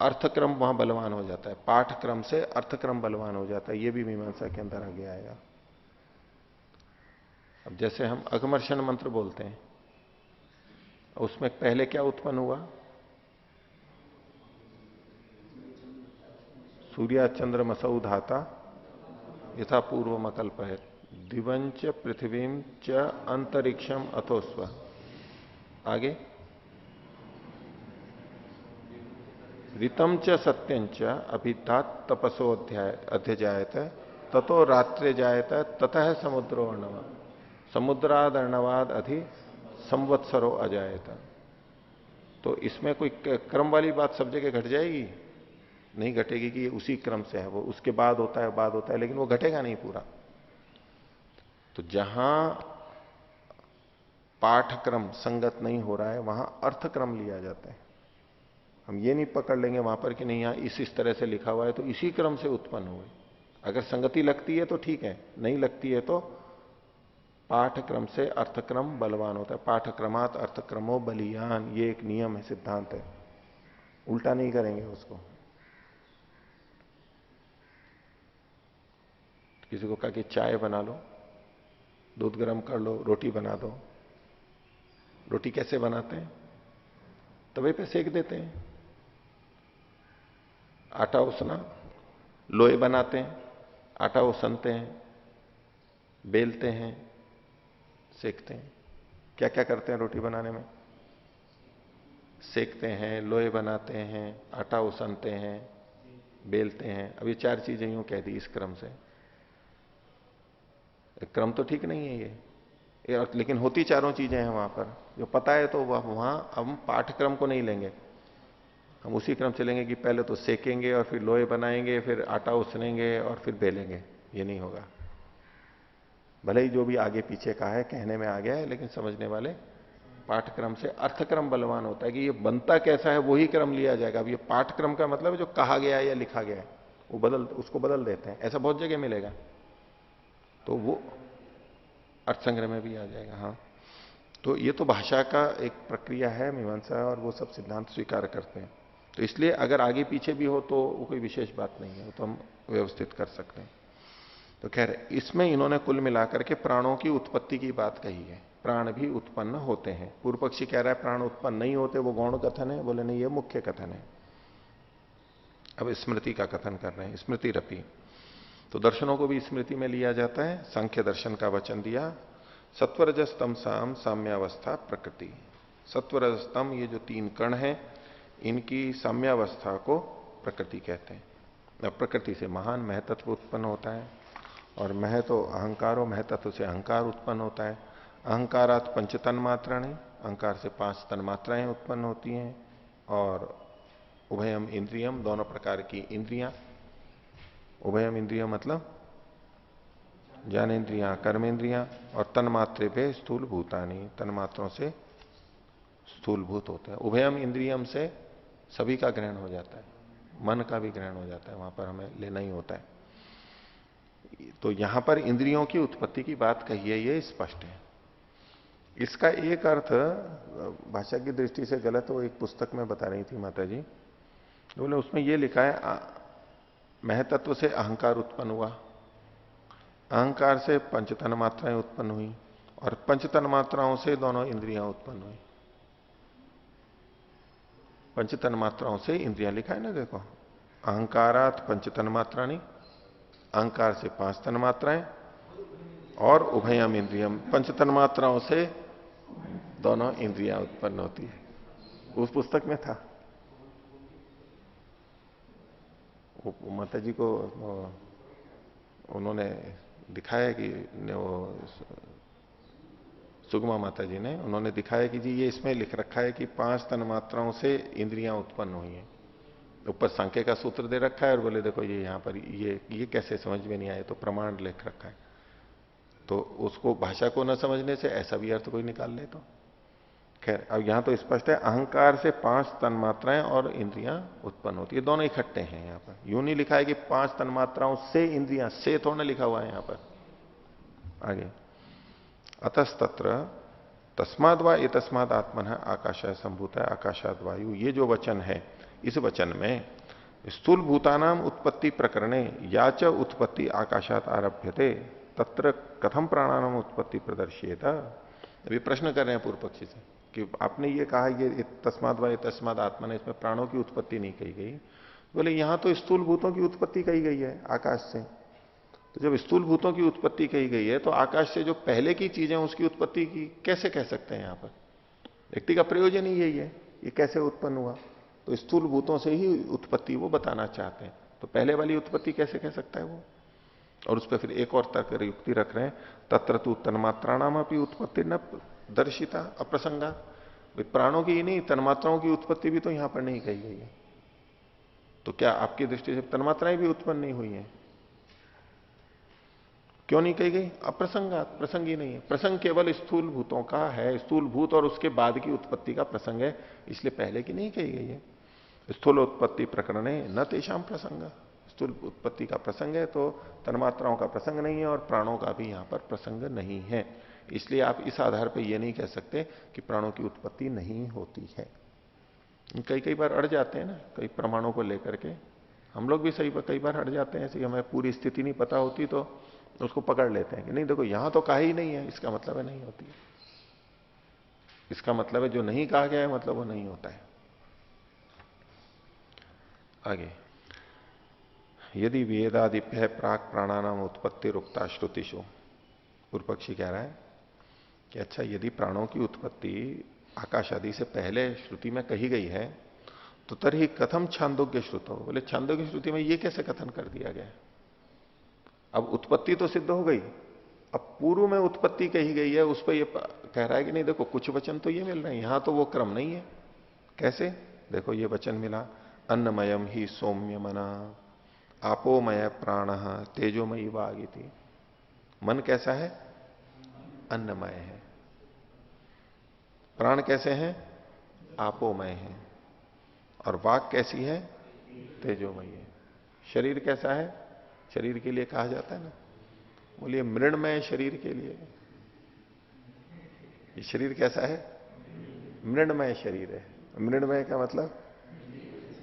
A: अर्थक्रम वहां बलवान हो जाता है, पाठक्रम से अर्थक्रम बलवान हो जाता है, यह भी मीमांसा के अंदर आगे आएगा। अब जैसे हम अघमर्षण मंत्र बोलते हैं, उसमें पहले क्या उत्पन्न हुआ? सूर्या चंद्र मसौ धाता यथा पूर्व मकल्प है, दिवंच पृथ्वीम च अंतरिक्षम अथोस्व। आगे ऋतम च सत्यं च अभिधात तपसो अध्यजायत ततो रात्रे जायत ततः समुद्रो अर्णव समुद्राद अर्णवाद अधि संवत्सरो अजायत। तो इसमें कोई क्रम वाली बात सब जगह घट जाएगी? नहीं घटेगी कि ये उसी क्रम से है, वो उसके बाद होता है, बाद होता है, लेकिन वो घटेगा नहीं पूरा। तो जहां पाठक्रम संगत नहीं हो रहा है, वहां अर्थक्रम लिया जाता है। हम ये नहीं पकड़ लेंगे वहां पर कि नहीं यहां इस तरह से लिखा हुआ है तो इसी क्रम से उत्पन्न हुए। अगर संगति लगती है तो ठीक है, नहीं लगती है तो पाठक्रम से अर्थक्रम बलवान होता है। पाठक्रमात अर्थक्रमो बलियान, ये एक नियम है, सिद्धांत है, उल्टा नहीं करेंगे उसको। किसी को कहा कि चाय बना लो, दूध गर्म कर लो, रोटी बना दो। रोटी कैसे बनाते हैं? तवे पे सेक देते हैं। आटा उसना, लोहे बनाते हैं, आटा उसनते हैं, बेलते हैं, सेकते हैं। क्या क्या करते हैं रोटी बनाने में? सेकते हैं, लोहे बनाते हैं, आटा उसनते हैं, बेलते हैं। अब ये 4 चीजें यूं कह दी इस क्रम से। क्रम तो ठीक नहीं है ये, लेकिन होती चारों चीजें हैं वहां पर, जो पता है। तो वहां हम पाठक्रम को नहीं लेंगे, हम उसी क्रम चलेंगे कि पहले तो सेकेंगे और फिर लोहे बनाएंगे, फिर आटा उसनेंगे और फिर बेलेंगे। ये नहीं होगा। भले ही जो भी आगे पीछे का है कहने में आ गया है, लेकिन समझने वाले पाठक्रम से अर्थक्रम बलवान होता है कि ये बनता कैसा है वही क्रम लिया जाएगा। अब ये पाठक्रम का मतलब है जो कहा गया है या लिखा गया है, वो उसको बदल देते हैं, ऐसा बहुत जगह मिलेगा। तो वो अर्थ संग्रह में भी आ जाएगा। हाँ, तो ये तो भाषा का एक प्रक्रिया है मीमांसा, और वो सब सिद्धांत स्वीकार करते हैं। तो इसलिए अगर आगे पीछे भी हो तो वो कोई विशेष बात नहीं है, तो हम व्यवस्थित कर सकते हैं। तो खैर इसमें इन्होंने कुल मिलाकर के प्राणों की उत्पत्ति की बात कही है। प्राण भी उत्पन्न होते हैं। पूर्व पक्षी कह रहा है प्राण उत्पन्न नहीं होते, वो गौण कथन है। बोले नहीं, ये मुख्य कथन है। अब स्मृति का कथन कर रहे हैं, स्मृति रपी। तो दर्शनों को भी स्मृति में लिया जाता है। सांख्य दर्शन का वचन दिया, सत्वरजस तमसाम साम्यावस्था प्रकृति। सत्वरजस तम, ये जो तीन कण हैं, इनकी साम्यावस्था को प्रकृति कहते हैं। अब प्रकृति से महान महतत्व उत्पन्न होता है, और मह तो अहंकार हो, महतत्व से अहंकार उत्पन्न होता है। अहंकारात पंच तन्मात्राएं, अहंकार से 5 तन्मात्राएं उत्पन्न होती हैं। और उभयम इंद्रियम, दोनों प्रकार की इंद्रियां। उभयम इंद्रिय मतलब ज्ञानेन्द्रियां, कर्मेंद्रियां, और तन्मात्रे पे स्थूल भूतानी, तन्मात्रों से स्थूल भूत होते हैं। उभयम इंद्रियम से सभी का ग्रहण हो जाता है, मन का भी ग्रहण हो जाता है, वहां पर हमें लेना ही होता है। तो यहां पर इंद्रियों की उत्पत्ति की बात कही है, ये स्पष्ट है। इसका एक अर्थ भाषा की दृष्टि से गलत, वो एक पुस्तक में बता रही थी माता जी। बोले उसमें ये लिखा है महतत्व से अहंकार उत्पन्न हुआ, अहंकार से पंचतन मात्राएं उत्पन्न हुई, और पंचतन मात्राओं से दोनों इंद्रियां उत्पन्न हुई। पंचतन मात्राओं से इंद्रियां लिखा है ना, देखो, अहंकारात पंचतन मात्राणी, अहंकार से 5 तन मात्राएं, और उभयम इंद्रियम, पंचतन मात्राओं से दोनों इंद्रियां उत्पन्न होती है। उस पुस्तक में था। वो माता जी को उन्होंने दिखाया कि वो सुगमा माता जी ने, उन्होंने दिखाया कि जी ये इसमें लिख रखा है कि 5 तन मात्राओं से इंद्रियां उत्पन्न हुई हैं। ऊपर सांख्य का सूत्र दे रखा है, और बोले देखो ये यहां पर ये कैसे समझ में नहीं आए, तो प्रमाण लिख रखा है। तो उसको भाषा को न समझने से ऐसा भी अर्थ कोई निकाल ले। तो खैर अब यहां तो स्पष्ट है, अहंकार से 5 तन्मात्राएं और इंद्रियां उत्पन्न होती है, दोनों इकट्ठे हैं। यहां पर यूं नहीं लिखा है कि 5 तन्मात्राओं से इंद्रियां, से थोड़ा लिखा हुआ है यहां पर। आगे, अतस्तत्र तस्माद वा ये तस्माद आत्मन आकाशाय संभूत है आकाशाद वायु, ये जो वचन है, इस वचन में स्थूल भूतानाम उत्पत्ति प्रकरणे या च उत्पत्ति आकाशात आरभ्यते तत्र कथम प्राणानाम उत्पत्ति प्रदर्शित। अभी प्रश्न कर रहे हैं पूर्व पक्षी से कि आपने ये कहा ये तस्माद वा ये तस्माद आत्मन है, इसमें प्राणों की उत्पत्ति नहीं कही गई। बोले यहां तो स्थूल भूतों की उत्पत्ति कही गई है आकाश से। तो जब स्थूल भूतों की उत्पत्ति कही गई है, तो आकाश से जो पहले की चीजें उसकी उत्पत्ति की कैसे कह सकते हैं? यहां पर व्यक्ति का प्रयोजन ही यही है, ये कैसे उत्पन्न हुआ। तो स्थूल भूतों से ही उत्पत्ति वो बताना चाहते हैं, तो पहले वाली उत्पत्ति कैसे कह सकता है वो। और उस पर फिर एक और तर्क युक्ति रख रहे हैं, तत्र तु तन्मात्राणाम अपनी उत्पत्ति न दर्शिता अप्रसंगा। प्राणों की ही नहीं, तन्मात्राओं की उत्पत्ति भी तो यहां पर नहीं कही गई है। तो क्या आपकी दृष्टि से तन्मात्राएं भी उत्पन्न नहीं हुई हैं? क्यों नहीं कही गई? अप्रसंगात, प्रसंग ही नहीं है। प्रसंग केवल स्थूल भूतों का है, स्थूल भूत और उसके बाद की उत्पत्ति का प्रसंग है, इसलिए पहले की नहीं कही गई है। स्थूल उत्पत्ति प्रकरण है न तेषाम प्रसंग, स्थूल उत्पत्ति का प्रसंग है, तो तन्मात्राओं का प्रसंग नहीं है, और प्राणों का भी यहां पर प्रसंग नहीं है। इसलिए आप इस आधार पर यह नहीं कह सकते कि प्राणों की उत्पत्ति नहीं होती है। कई बार अड़ जाते हैं ना, कई प्रमाणों को लेकर के हम लोग भी कई बार अड़ जाते हैं, ऐसे हमें पूरी स्थिति नहीं पता होती तो उसको पकड़ लेते हैं कि नहीं देखो यहां तो कहा ही नहीं है, इसका मतलब है नहीं होती है। इसका मतलब है जो नहीं कहा गया है मतलब वो नहीं होता है। आगे, यदि वेदादिभ्य प्राक प्राणानाम उत्पत्ति रुक्ता श्रुतिशु, पूर्व पक्षी कह रहा है कि अच्छा यदि प्राणों की उत्पत्ति आकाश आदि से पहले श्रुति में कही गई है, तो तरही कथम छांदोग्य श्रुतो। बोले छांदोग्य श्रुति में ये कैसे कथन कर दिया गया? अब उत्पत्ति तो सिद्ध हो गई, अब पूर्व में उत्पत्ति कही गई है, उस पर यह कह रहा है कि नहीं देखो कुछ वचन तो ये मिल रहे हैं, यहां तो वो क्रम नहीं है। कैसे? देखो ये वचन मिला, अन्नमयम ही सौम्य मना आपोमय प्राण तेजोमयी वागिति। मन कैसा है? अन्नमय है। प्राण कैसे हैं? आपोमय है। और वाक कैसी है? तेजोमयी है। शरीर कैसा है? शरीर के लिए कहा जाता है ना, बोलिए मृणमय शरीर के लिए। ये शरीर कैसा है? मृणमय शरीर है। मृणमय का मतलब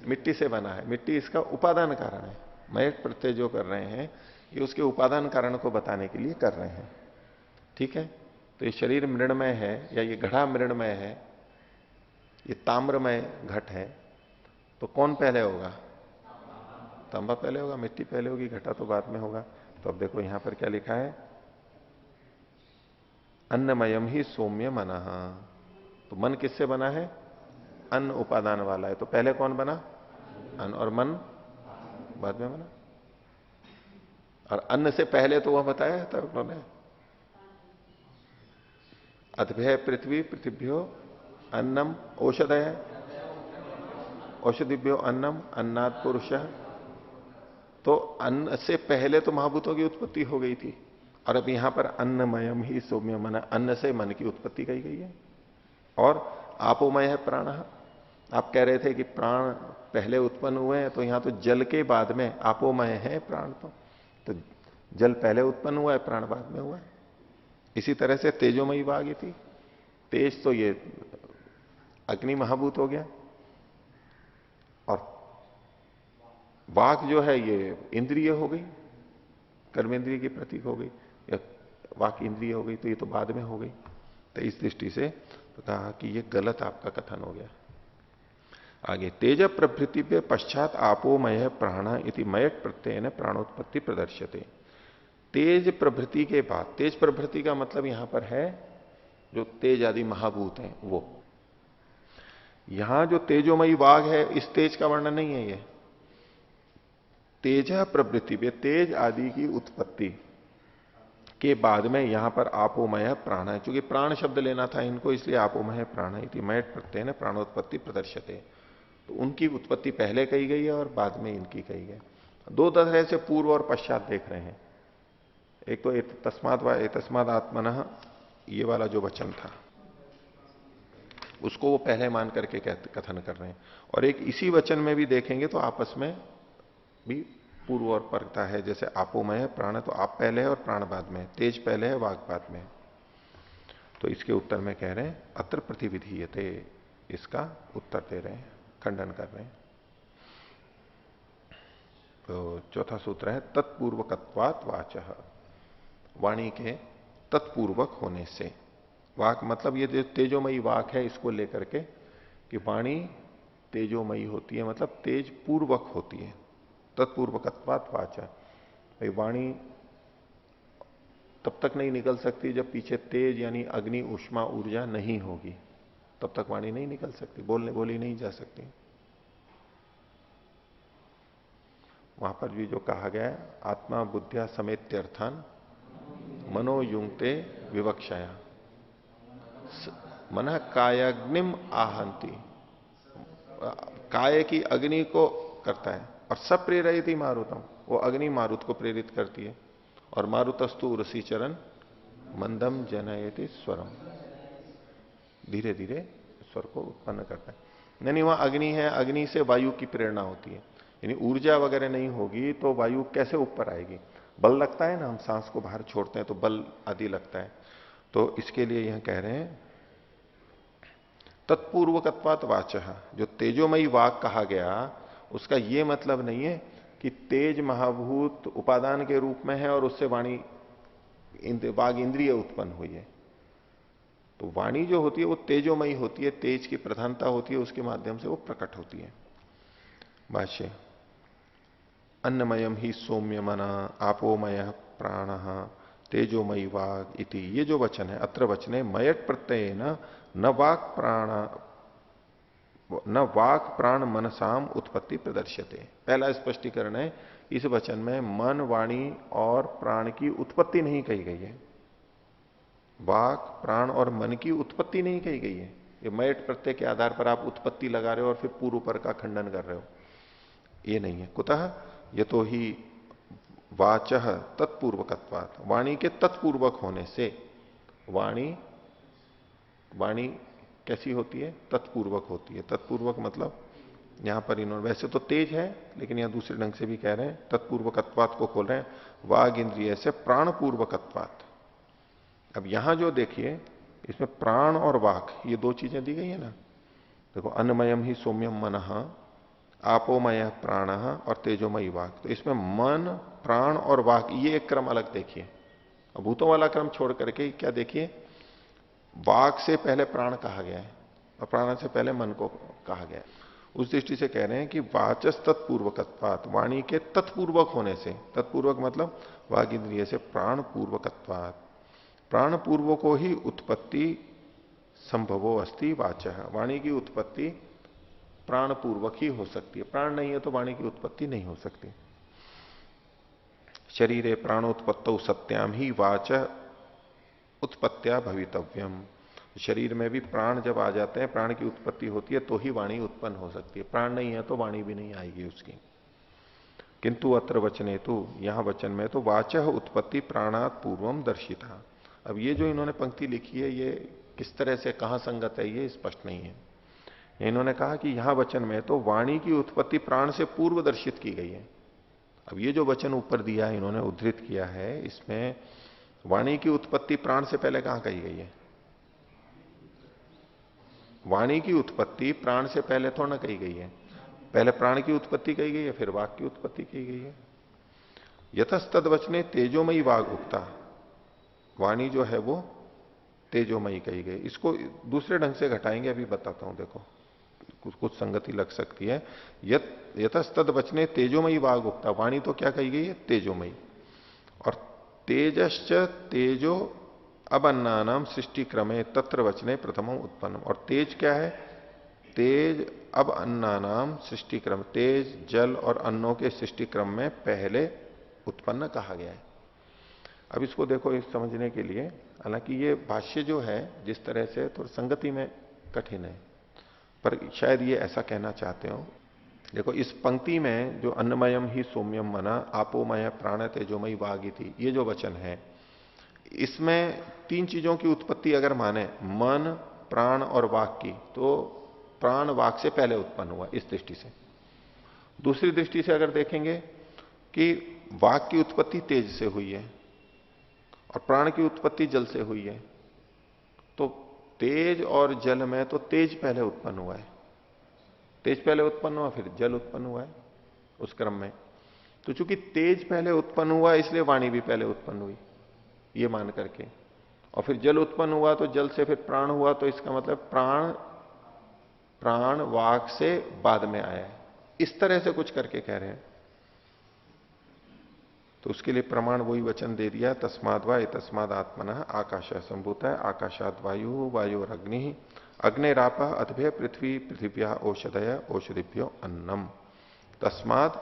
A: मिट्टी से बना है, मिट्टी इसका उपादान कारण है। मयट प्रत्यय जो कर रहे हैं ये उसके उपादान कारण को बताने के लिए कर रहे हैं। ठीक है, तो ये शरीर मृणमय है या ये घड़ा मृणमय है, ये ताम्रमय घट है, तो कौन पहले होगा? तांबा पहले होगा, मिट्टी पहले होगी, घटा तो बाद में होगा। तो अब देखो यहां पर क्या लिखा है, अन्नमयम ही सौम्य मनः। तो मन किससे बना है? अन्न उपादान वाला है, तो पहले कौन बना? अन्न, और मन बाद में बना। और अन्न से पहले तो वह बताया था उन्होंने, अद्भ्य पृथ्वी पृथिव्यो अन्नम औषधय, औषधिभ्यो अन्नम अन्नाद पुरुष। तो अन्न से पहले तो महाभूतों की उत्पत्ति हो गई थी, और अब यहां पर अन्नमयम ही सौम्य मन, अन्न से मन की उत्पत्ति कही गई है। और आपोमय है प्राण। आप कह रहे थे कि प्राण पहले उत्पन्न हुए हैं, तो यहां तो जल के बाद में आपोमय है प्राण। तो जल पहले उत्पन्न हुआ है, प्राण बाद में हुआ है। इसी तरह से तेजोमयी वाग थी, तेज तो ये अग्नि महाभूत हो गया, और वाक जो है ये इंद्रिय हो गई, कर्मेंद्रिय की प्रतीक हो गई, या वाक इंद्रिय हो गई, तो ये तो बाद में हो गई। तो इस दृष्टि से तो कहा कि ये गलत आपका कथन हो गया। आगे, तेज प्रभृति पे पश्चात आपोमय प्राण इति मयट प्रत्यय प्राणोत्पत्ति प्रदर्श्यते। तेज प्रभृति के बाद, तेज प्रभृति का मतलब यहां पर है जो तेज आदि महाभूत हैं वो। यहां जो तेजोमयी वाग है, इस तेज का वर्णन नहीं है ये। तेज प्रवृत्ति पे तेज आदि की उत्पत्ति के बाद में यहां पर आपोमय प्राण है, क्योंकि प्राण शब्द लेना था इनको, इसलिए आपोमय प्राण है मयट प्रत्यय ने प्राणोत्पत्ति प्रदर्शते। तो उनकी उत्पत्ति पहले कही गई है और बाद में इनकी कही गई। दो तरह से पूर्व और पश्चात देख रहे हैं। एक तो तस्माद आत्मनः ये वाला जो वचन था उसको वो पहले मान करके कथन कर रहे हैं, और एक इसी वचन में भी देखेंगे तो आपस में भी पूर्व और परता है। जैसे आपोमय है प्राण, तो आप पहले है और प्राण बाद में, तेज पहले है वाग बाद में। तो इसके उत्तर में कह रहे हैं अत्र प्रतिविधीयते, इसका उत्तर दे रहे हैं, खंडन कर रहे हैं। तो चौथा सूत्र है तत्पूर्वकत्वात् वाचः, वाणी के तत्पूर्वक होने से। वाक मतलब ये जो तेजोमयी वाक है इसको लेकर के कि वाणी तेजोमयी होती है, मतलब तेज पूर्वक होती है। तत्पूर्वकत्वात् वाचा, भाई वाणी तब तक नहीं निकल सकती जब पीछे तेज यानी अग्नि ऊष्मा ऊर्जा नहीं होगी, तब तक वाणी नहीं निकल सकती, बोली नहीं जा सकती। वहां पर भी जो कहा गया है, आत्मा बुद्धिया समेत्यर्थान मनोयुंगते विवक्षाया, मन कायाग्निम आहंती, काय की अग्नि को करता है, और सब प्रेरित ही मारुतम, वो अग्नि मारुत को प्रेरित करती है। और मारुतस्तु उर्सी चरण मंदम जनयति स्वरम, धीरे धीरे स्वर को उत्पन्न करता है। नहीं, वहां अग्नि है, अग्नि से वायु की प्रेरणा होती है, यानी ऊर्जा वगैरह नहीं होगी तो वायु कैसे ऊपर आएगी? बल लगता है ना, हम सांस को बाहर छोड़ते हैं तो बल आदि लगता है। तो इसके लिए यह कह रहे हैं तत्पूर्वकत्वात् वाचः, जो तेजोमयी वाक कहा गया उसका यह मतलब नहीं है कि तेज महाभूत उपादान के रूप में है और उससे वाणी वाग इंद्रिय उत्पन्न हुई है। तो वाणी जो होती है वो तेजोमयी होती है, तेज की प्रधानता होती है, उसके माध्यम से वो प्रकट होती है। भाष्य, अन्नमयम ही सौम्य मना आपोमय प्राण तेजोमयी वाग इति, ये जो वचन है अत्र वचने मयट प्रत्यय न वाक प्राण मनसाम उत्पत्ति प्रदर्श्यते। पहला स्पष्टीकरण है, इस वचन में मन वाणी और प्राण की उत्पत्ति नहीं कही गई है, वाक प्राण और मन की उत्पत्ति नहीं कही गई है। ये मयट प्रत्यय के आधार पर आप उत्पत्ति लगा रहे हो और फिर पूर्व पर का खंडन कर रहे हो, ये नहीं है। कुतः ये तो ही वाचः तत्पूर्वकत्वात्, वाणी के तत्पूर्वक होने से। वाणी कैसी होती है? तत्पूर्वक होती है। तत्पूर्वक मतलब यहां पर इन्होंने वैसे तो तेज है, लेकिन यहां दूसरे ढंग से भी कह रहे हैं, तत्पूर्वकत्वात् को खोल रहे हैं, वाग इंद्रिय से प्राण पूर्वकत्वात्। अब यहां जो देखिए इसमें प्राण और वाक ये दो चीजें दी गई है ना। देखो, अन्नमयम ही सौम्यम मनः, आपोमय प्राण और तेजोमयी वाक। तो इसमें मन, प्राण और वाक ये एक क्रम अलग देखिए। भूतों वाला क्रम छोड़ करके क्या देखिए, वाक से पहले प्राण कहा गया है और प्राण से पहले मन को कहा गया है। उस दृष्टि से कह रहे हैं कि वाचस तत्पूर्वकत्वात, वाणी के तत्पूर्वक होने से, तत्पूर्वक मतलब वाग इंद्रिय से प्राण पूर्वकत्वात, प्राण पूर्व को ही उत्पत्ति संभवो अस्ति वाच, वाणी की उत्पत्ति प्राण पूर्वक ही हो सकती है। प्राण नहीं है तो वाणी की उत्पत्ति नहीं हो सकती। शरीरे प्राणोत्पत्तौ सत्याम ही वाच उत्पत्त्या भवितव्यम। शरीर में भी प्राण जब आ जाते हैं, प्राण की उत्पत्ति होती है तो ही वाणी उत्पन्न हो सकती है। प्राण नहीं है तो वाणी भी नहीं आएगी उसकी। किंतु अत्र वचने तो, यहां वचन में तो वाच उत्पत्ति प्राणात पूर्वम दर्शिता। अब ये जो इन्होंने पंक्ति लिखी है ये किस तरह से कहां संगत है ये स्पष्ट नहीं है। इन्होंने कहा कि यहां वचन में तो वाणी की उत्पत्ति प्राण से पूर्व दर्शित की गई है। अब ये जो वचन ऊपर दिया है, इन्होंने उद्धृत किया है, इसमें वाणी की उत्पत्ति प्राण से पहले कहां कही गई है? वाणी की उत्पत्ति प्राण से पहले थोड़ा ना कही गई है। पहले प्राण की उत्पत्ति कही गई है, फिर वाक की उत्पत्ति कही गई है। यतस्तद वचने तेजोमयी वाग उक्ता, वाणी जो है वो तेजोमयी कही गई। इसको दूसरे ढंग से घटाएंगे, अभी बताता हूं। देखो कुछ संगति लग सकती है। यतस्तद वचने तेजोमयी वाग उक्ता, वाणी तो क्या कही गई है? तेजोमयी। और तेजश्च तेजो अबन्नानाम सृष्टि क्रमे तत्र वचने प्रथम उत्पन्न। और तेज क्या है? तेज अब अन्नानाम सृष्टि क्रम, तेज जल और अन्नों के सृष्टि क्रम में पहले उत्पन्न कहा गया है। अब इसको देखो, इस समझने के लिए, हालांकि ये भाष्य जो है जिस तरह से थोड़ी संगति में कठिन है, पर शायद ये ऐसा कहना चाहते हो। देखो इस पंक्ति में जो अन्नमयम ही सौम्यम मना आपोमय प्राण तेजोमयी वागी थी, ये जो वचन है, इसमें तीन चीजों की उत्पत्ति अगर माने, मन, प्राण और वाक की, तो प्राण वाक से पहले उत्पन्न हुआ इस दृष्टि से। दूसरी दृष्टि से अगर देखेंगे कि वाक की उत्पत्ति तेज से हुई है और प्राण की उत्पत्ति जल से हुई है, तो तेज और जल में तो तेज पहले उत्पन्न हुआ है, तेज पहले उत्पन्न हुआ फिर जल उत्पन्न हुआ है उस क्रम में। तो चूंकि तेज पहले उत्पन्न हुआ इसलिए वाणी भी पहले उत्पन्न हुई, ये मान करके, और फिर जल उत्पन्न हुआ तो जल से फिर प्राण हुआ, तो इसका मतलब प्राण वाक से बाद में आया है। इस तरह से कुछ करके कह रहे हैं। तो उसके लिए प्रमाण वही वचन दे दिया, तस्माद वा तस्माद आत्मना आकाश संभूत है, आकाशात वायु, वायु और अग्नि, अग्निराप अद्भय पृथ्वी, पृथिव्या औषधय, औषधिभ्यो अन्नम। तस्माद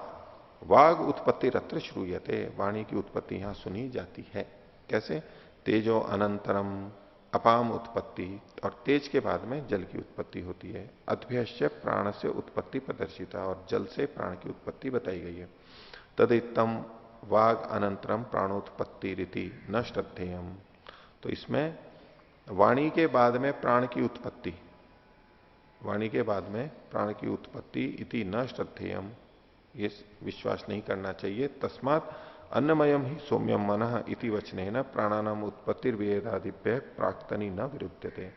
A: वाग उत्पत्ति रत्र श्रूयते, वाणी की उत्पत्ति यहां सुनी जाती है। कैसे? तेजो अनंतरम अपाम उत्पत्ति, और तेज के बाद में जल की उत्पत्ति होती है। अद्भ्यश्च प्राण से उत्पत्ति प्रदर्शिता, और जल से प्राण की उत्पत्ति बताई गई है। तदितम वाग अनंतरम प्राणोत्पत्ति रीति न श्रद्धेयम। तो इसमें वाणी के बाद में प्राण की उत्पत्ति, वाणी के बाद में प्राण की उत्पत्ति इति न श्रद्धेयम, ये विश्वास नहीं करना चाहिए। तस्मात अन्नमयम ही सौम्यम मन इति वचने न प्राणानाम उत्पत्तिर्वेदादिभ्य प्राक्तनी न विरुद्धते।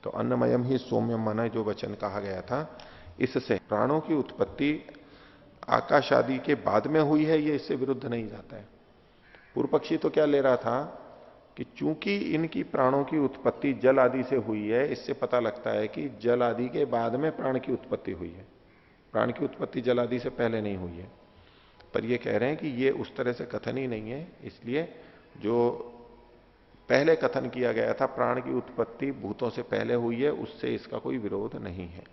A: तो अन्नमयम ही सौम्यम मन जो वचन कहा गया था, इससे प्राणों की उत्पत्ति आकाश आदि के बाद में हुई है, ये इससे विरुद्ध नहीं जाता है। पूर्व पक्षी तो क्या ले रहा था कि चूंकि इनकी प्राणों की उत्पत्ति जल आदि से हुई है, इससे पता लगता है कि जल आदि के बाद में प्राण की उत्पत्ति हुई है, प्राण की उत्पत्ति जल आदि से पहले नहीं हुई है। पर ये कह रहे हैं कि ये उस तरह से कथन ही नहीं है, इसलिए जो पहले कथन किया गया था प्राण की उत्पत्ति भूतों से पहले हुई है, उससे इसका कोई विरोध नहीं है।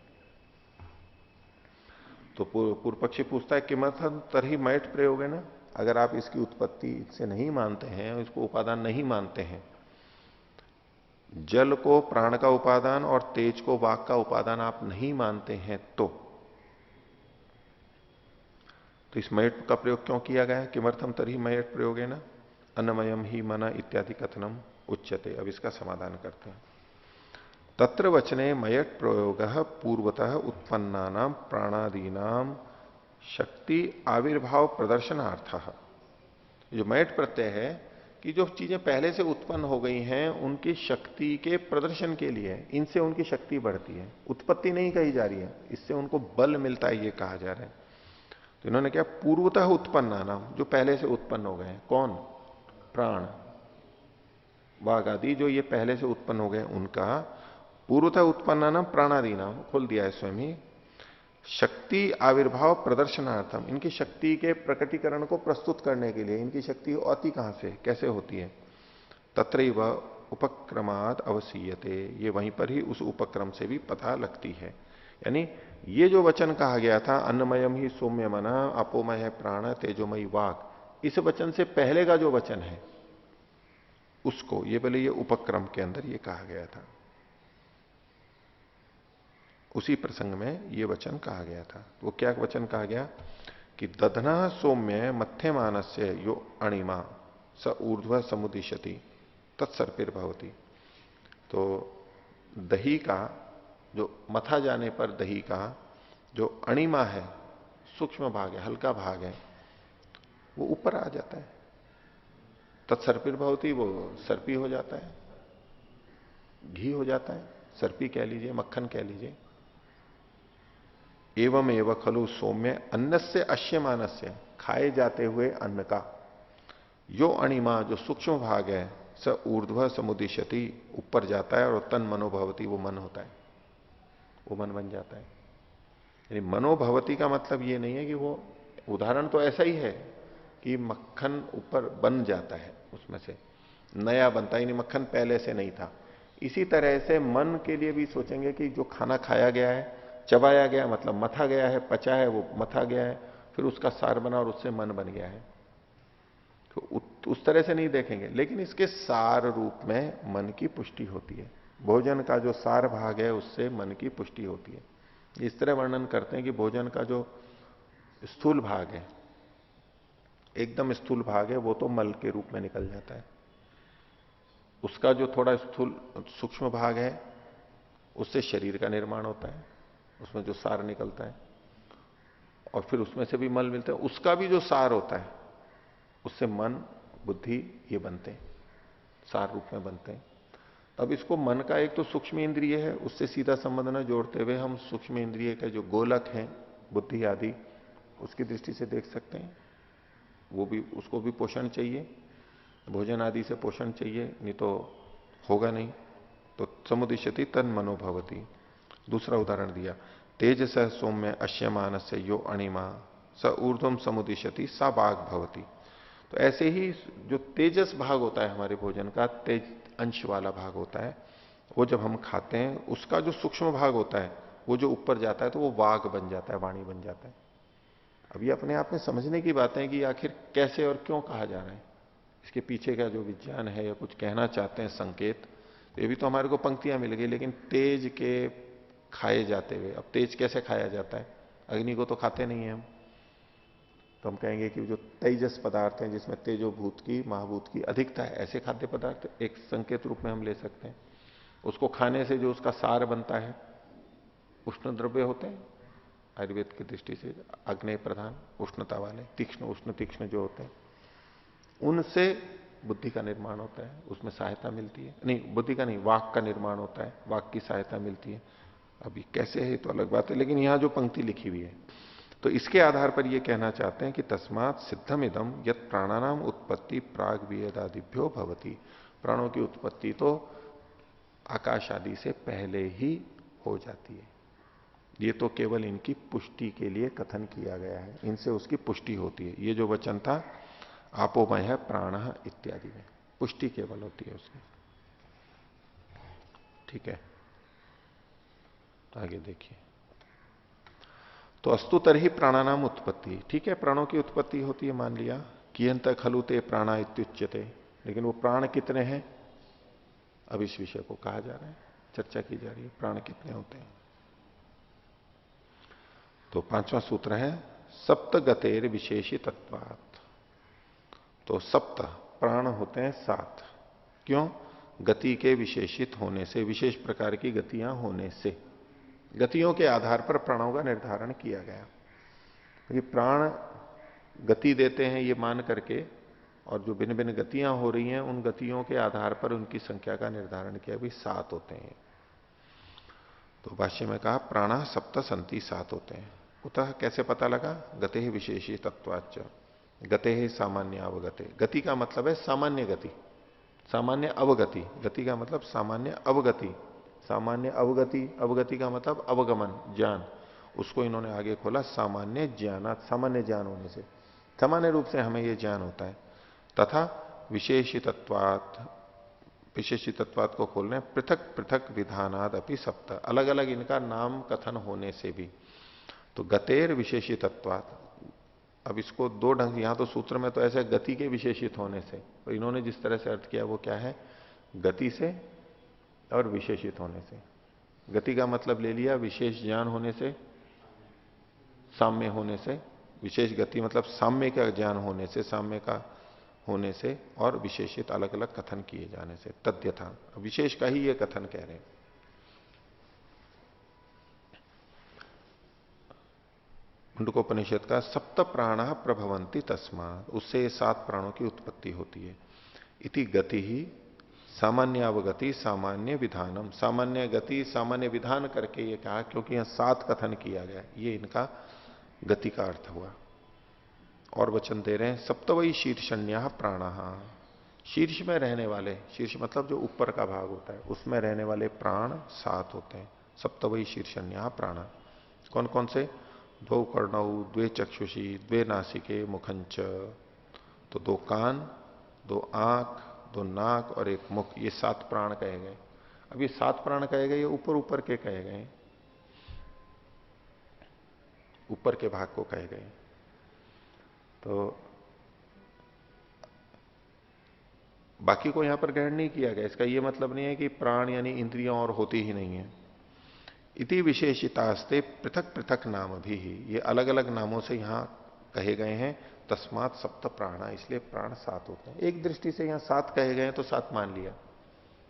A: तो पूर्व पक्षी पूछता है किमर्थम तरही मैट प्रयोग है ना, अगर आप इसकी उत्पत्ति से नहीं मानते हैं, इसको उपादान नहीं मानते हैं, जल को प्राण का उपादान और तेज को वाक का उपादान आप नहीं मानते हैं, तो इस मयट का प्रयोग क्यों किया गया है? किमर्थम तरही मयट प्रयोग है ना, अन्नमयम ही मन इत्यादि कथनम उच्यते। अब इसका समाधान करते हैं। तत्र वचने मयट प्रयोग पूर्वतः उत्पन्नानाम प्राणादीनाम शक्ति आविर्भाव प्रदर्शनार्थ। जो मयट प्रत्यय है कि जो चीजें पहले से उत्पन्न हो गई हैं उनकी शक्ति के प्रदर्शन के लिए, इनसे उनकी शक्ति बढ़ती है, उत्पत्ति नहीं कही जा रही है, इससे उनको बल मिलता है, ये कहा जा रहा है। तो इन्होंने क्या, पूर्वतः उत्पन्न नाम, जो पहले से उत्पन्न हो गए हैं, कौन, प्राण, वाघ आदि जो ये पहले से उत्पन्न हो गए उनका, पूर्वतः उत्पन्न नाम प्राणादि नाम, खोल दिया है स्वयं ही, शक्ति आविर्भाव प्रदर्शनार्थम, इनकी शक्ति के प्रकटीकरण को प्रस्तुत करने के लिए, इनकी शक्ति आती कहां से, कैसे होती है, तत्रैव उपक्रमाद अवसीयते, ये वहीं पर ही उस उपक्रम से भी पता लगती है। यानी ये जो वचन कहा गया था, अन्नमयम ही सौम्य मना अपोमय है प्राण तेजोमयी वाक, इस वचन से पहले का जो वचन है उसको ये बोले, ये उपक्रम के अंदर ये कहा गया था, उसी प्रसंग में ये वचन कहा गया था। वो क्या वचन कहा गया कि दधना सौम्य मध्यमानस्य यो अणिमा स ऊर्ध्व समुदिशति तत्सर्पिर्भवती। तो दही का जो मथा जाने पर दही का जो अणिमा है, सूक्ष्म भाग है, हल्का भाग है, वो ऊपर आ जाता है, तत्सर्पिर्भवती, वो सर्पी हो जाता है, घी हो जाता है, सर्पी कह लीजिए, मक्खन कह लीजिए। एवं एवं खलु सौम्य अन्न से अश्यमानस्य, खाए जाते हुए अन्न का यो अणिमा, जो सूक्ष्म भाग है, स ऊर्ध्व समुदिशति, ऊपर जाता है, और तन मनोभवती, वो मन होता है, वो मन बन जाता है। यानी मनोभवती का मतलब ये नहीं है कि वो, उदाहरण तो ऐसा ही है कि मक्खन ऊपर बन जाता है, उसमें से नया बनता है, यानी मक्खन पहले से नहीं था। इसी तरह से मन के लिए भी सोचेंगे कि जो खाना खाया गया है, चबाया गया, मतलब मथा गया है, पचा है, वो मथा गया है, फिर उसका सार बना और उससे मन बन गया है, तो उस तरह से नहीं देखेंगे। लेकिन इसके सार रूप में मन की पुष्टि होती है, भोजन का जो सार भाग है उससे मन की पुष्टि होती है। इस तरह वर्णन करते हैं कि भोजन का जो स्थूल भाग है, एकदम स्थूल भाग है, वो तो मल के रूप में निकल जाता है, उसका जो थोड़ा स्थूल सूक्ष्म भाग है उससे शरीर का निर्माण होता है, उसमें जो सार निकलता है, और फिर उसमें से भी मल मिलता है, उसका भी जो सार होता है उससे मन बुद्धि ये बनते हैं, सार रूप में बनते हैं। अब इसको मन का एक तो सूक्ष्म इंद्रिय है, उससे सीधा संबंध न जोड़ते हुए हम सूक्ष्म इंद्रिय का जो गोलक है, बुद्धि आदि, उसकी दृष्टि से देख सकते हैं। वो भी, उसको भी पोषण चाहिए, भोजन आदि से पोषण चाहिए, नहीं तो होगा नहीं। तो समुदिशति तन मनोभवती। दूसरा उदाहरण दिया, तेज स सौम्य अश्यमान से यो अणिमा स ऊर्ध्वम समुदिशति सा बाघ भवती। तो ऐसे ही जो तेजस भाग होता है हमारे भोजन का, तेज अंश वाला भाग होता है, वो जब हम खाते हैं उसका जो सूक्ष्म भाग होता है वो जो ऊपर जाता है तो वो वाग बन जाता है, वाणी बन जाता है। अब ये अपने आप में समझने की बात है कि आखिर कैसे और क्यों कहा जा रहा है, इसके पीछे का जो विज्ञान है या कुछ कहना चाहते हैं संकेत, तो ये भी तो हमारे को पंक्तियां मिल गई। लेकिन तेज के खाए जाते हुए, अब तेज कैसे खाया जाता है, अग्नि को तो खाते नहीं है हम, तो हम कहेंगे कि जो तेजस पदार्थ हैं जिसमें तेजोभूत की महाभूत की अधिकता है, ऐसे खाद्य पदार्थ एक संकेत रूप में हम ले सकते हैं। उसको खाने से जो उसका सार बनता है, उष्ण द्रव्य होते हैं आयुर्वेद की दृष्टि से, अग्नि प्रधान उष्णता वाले, तीक्ष्ण उष्ण तीक्ष्ण जो होते हैं, उनसे बुद्धि का निर्माण होता है, उसमें सहायता मिलती है, नहीं बुद्धि का नहीं, वाक का निर्माण होता है, वाक की सहायता मिलती है। अभी कैसे है तो अलग बात है, लेकिन यहां जो पंक्ति लिखी हुई है, तो इसके आधार पर यह कहना चाहते हैं कि तस्मात सिद्धम इदम यत प्राणानाम उत्पत्ति प्राग वेदादिभ्यो भवती। प्राणों की उत्पत्ति तो आकाश आदि से पहले ही हो जाती है, ये तो केवल इनकी पुष्टि के लिए कथन किया गया है, इनसे उसकी पुष्टि होती है। ये जो वचन था आपोमय है प्राण इत्यादि में, पुष्टि केवल होती है उसकी। ठीक है, आगे देखिए। तो अस्तुतर ही प्राणानाम उत्पत्ति, ठीक है, प्राणों की उत्पत्ति होती है, मान लिया। कियंत खलुते प्राणा इत्युच्यते, लेकिन वो प्राण कितने हैं, अब इस विषय को कहा जा रहा है, चर्चा की जा रही है, प्राण कितने होते हैं। तो पांचवा सूत्र है सप्त गतेर विशेषी तत्वात्। तो सप्त प्राण होते हैं 7, क्यों, गति के विशेषित होने से, विशेष प्रकार की गतियां होने से, गतियों के आधार पर प्राणों का निर्धारण किया गया। क्योंकि प्राण गति देते हैं ये मान करके और जो भिन्न भिन्न गतियां हो रही हैं उन गतियों के आधार पर उनकी संख्या का निर्धारण किया भी 7 होते हैं। तो भाष्य में कहा प्राणा सप्त संति 7 होते हैं। उतः कैसे पता लगा? गते ही विशेषी तत्वाच, गते ही सामान्य अवगते। गति का मतलब है सामान्य गति, सामान्य अवगति। गति का मतलब सामान्य अवगति, सामान्य अवगति, अवगति का मतलब अवगमन, ज्ञान। उसको इन्होंने आगे खोला सामान्य ज्ञान, सामान्य ज्ञान होने से, सामान्य रूप से हमें यह ज्ञान होता है। तथा विशेषितत्वात्, विशेषितत्वात् को खोल रहे हैं पृथक पृथक विधानाद अपि सप्त, अलग अलग इनका नाम कथन होने से भी। तो गतेर विशेषितत्वात्, अब इसको दो ढंग, यहां तो सूत्र में तो ऐसे गति के विशेषित होने से, और इन्होंने जिस तरह से अर्थ किया वो क्या है? गति से और विशेषित होने से। गति का मतलब ले लिया विशेष ज्ञान होने से, साम्य होने से। विशेष गति मतलब साम्य का ज्ञान होने से, साम्य का होने से, और विशेषित अलग अलग कथन किए जाने से। तद्यथा, विशेष का ही ये कथन कह रहे हैं। मुंडकोपनिषद का सप्त प्राण प्रभवंती तस्मात्, उससे 7 प्राणों की उत्पत्ति होती है। इति गति ही सामान्य अवगति सामान्य विधानम, सामान्य गति सामान्य विधान करके ये कहा क्योंकि यहां 7 कथन किया गया, ये इनका गति का अर्थ हुआ। और वचन दे रहे हैं सप्तवई शीर्षण्या प्राणा, शीर्ष में रहने वाले, शीर्ष मतलब जो ऊपर का भाग होता है उसमें रहने वाले प्राण 7 होते हैं। सप्तवई शीर्षण्या प्राणा, कौन कौन से? 2 कर्णौ, 2 चक्षुषी, 2 नासिके मुखंच, तो 2 कान, 2 आंख, 2 नाक और 1 मुख, ये 7 प्राण कहे गए। अब ये 7 प्राण कहे गए, ये ऊपर ऊपर के कहे गए, ऊपर के भाग को कहे गए। तो बाकी को यहां पर ग्रहण नहीं किया गया। इसका यह मतलब नहीं है कि प्राण यानी इंद्रियां और होती ही नहीं है। इति विशेषितास्ते पृथक पृथक नाम भी ही, ये अलग अलग नामों से यहां कहे गए हैं। तस्मात सप्त प्राणा, इसलिए प्राण 7 होते हैं। एक दृष्टि से यहां 7 कहे गए हैं तो 7 मान लिया,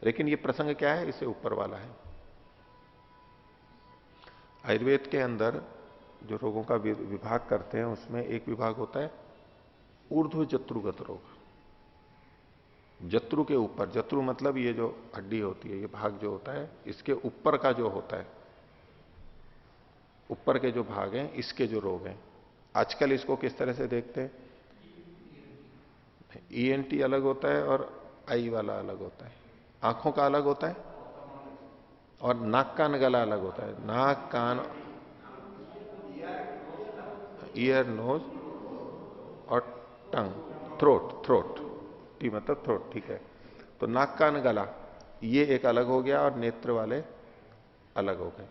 A: लेकिन ये प्रसंग क्या है? इससे ऊपर वाला है। आयुर्वेद के अंदर जो रोगों का विभाग करते हैं उसमें एक विभाग होता है ऊर्ध्व जत्रुगत रोग। जत्रु के ऊपर, जत्रु मतलब ये जो हड्डी होती है, ये भाग जो होता है इसके ऊपर का जो होता है, ऊपर के जो भाग हैं इसके जो रोग हैं। आजकल इसको किस तरह से देखते हैं? ईएनटी अलग होता है और आई वाला अलग होता है, आंखों का अलग होता है, और नाक कान गला अलग होता है। नाक कान, ईयर, नोज और टंग, थ्रोट, थ्रोट, टी मतलब थ्रोट, ठीक है। तो नाक कान गला ये एक अलग हो गया और नेत्र वाले अलग हो गए।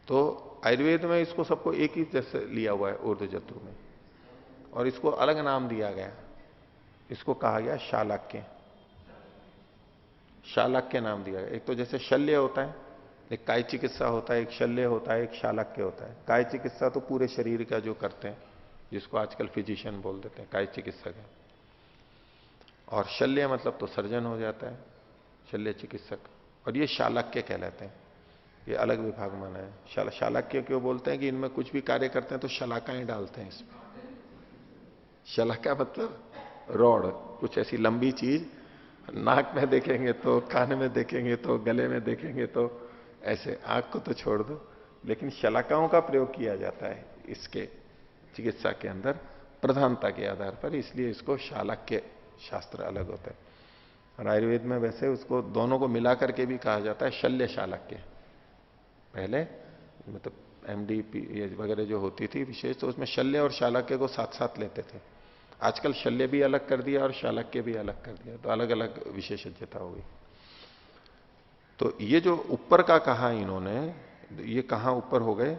A: तो आयुर्वेद में इसको सबको एक ही जैसे लिया हुआ है ऊर्ध्व जत्रु में, और इसको अलग नाम दिया गया। इसको कहा गया शालाक्य, शालाक्य नाम दिया गया। एक तो जैसे शल्य होता है, एक काय चिकित्सा होता है, एक शल्य होता है, एक शालाक्य होता है। काय चिकित्सा तो पूरे शरीर का जो करते हैं, जिसको आजकल फिजिशियन बोल देते हैं, काय चिकित्सक है। और शल्य मतलब तो सर्जन हो जाता है, शल्य चिकित्सक। और ये शालाक्य कहलाते हैं, ये अलग विभाग माना है। शालाक्य क्यों बोलते हैं? कि इनमें कुछ भी कार्य करते हैं तो शलाकाएं डालते हैं इसमें। शलाका मतलब रॉड, कुछ ऐसी लंबी चीज, नाक में देखेंगे तो, कान में देखेंगे तो, गले में देखेंगे तो, ऐसे। आंख को तो छोड़ दो, लेकिन शलाकाओं का प्रयोग किया जाता है इसके चिकित्सा के अंदर प्रधानता के आधार पर, इसलिए इसको शालाक्य शास्त्र अलग होता है। और आयुर्वेद में वैसे उसको दोनों को मिलाकर के भी कहा जाता है शल्य शालाक्य। पहले मतलब एमडी वगैरह जो होती थी विशेष, तो उसमें शल्य और शालाक्य को साथ साथ लेते थे। आजकल शल्य भी अलग कर दिया और शालाक्य भी अलग कर दिया, तो अलग अलग विशेषज्ञता हो गई। तो ये जो ऊपर का कहा इन्होंने, ये कहां ऊपर हो गए?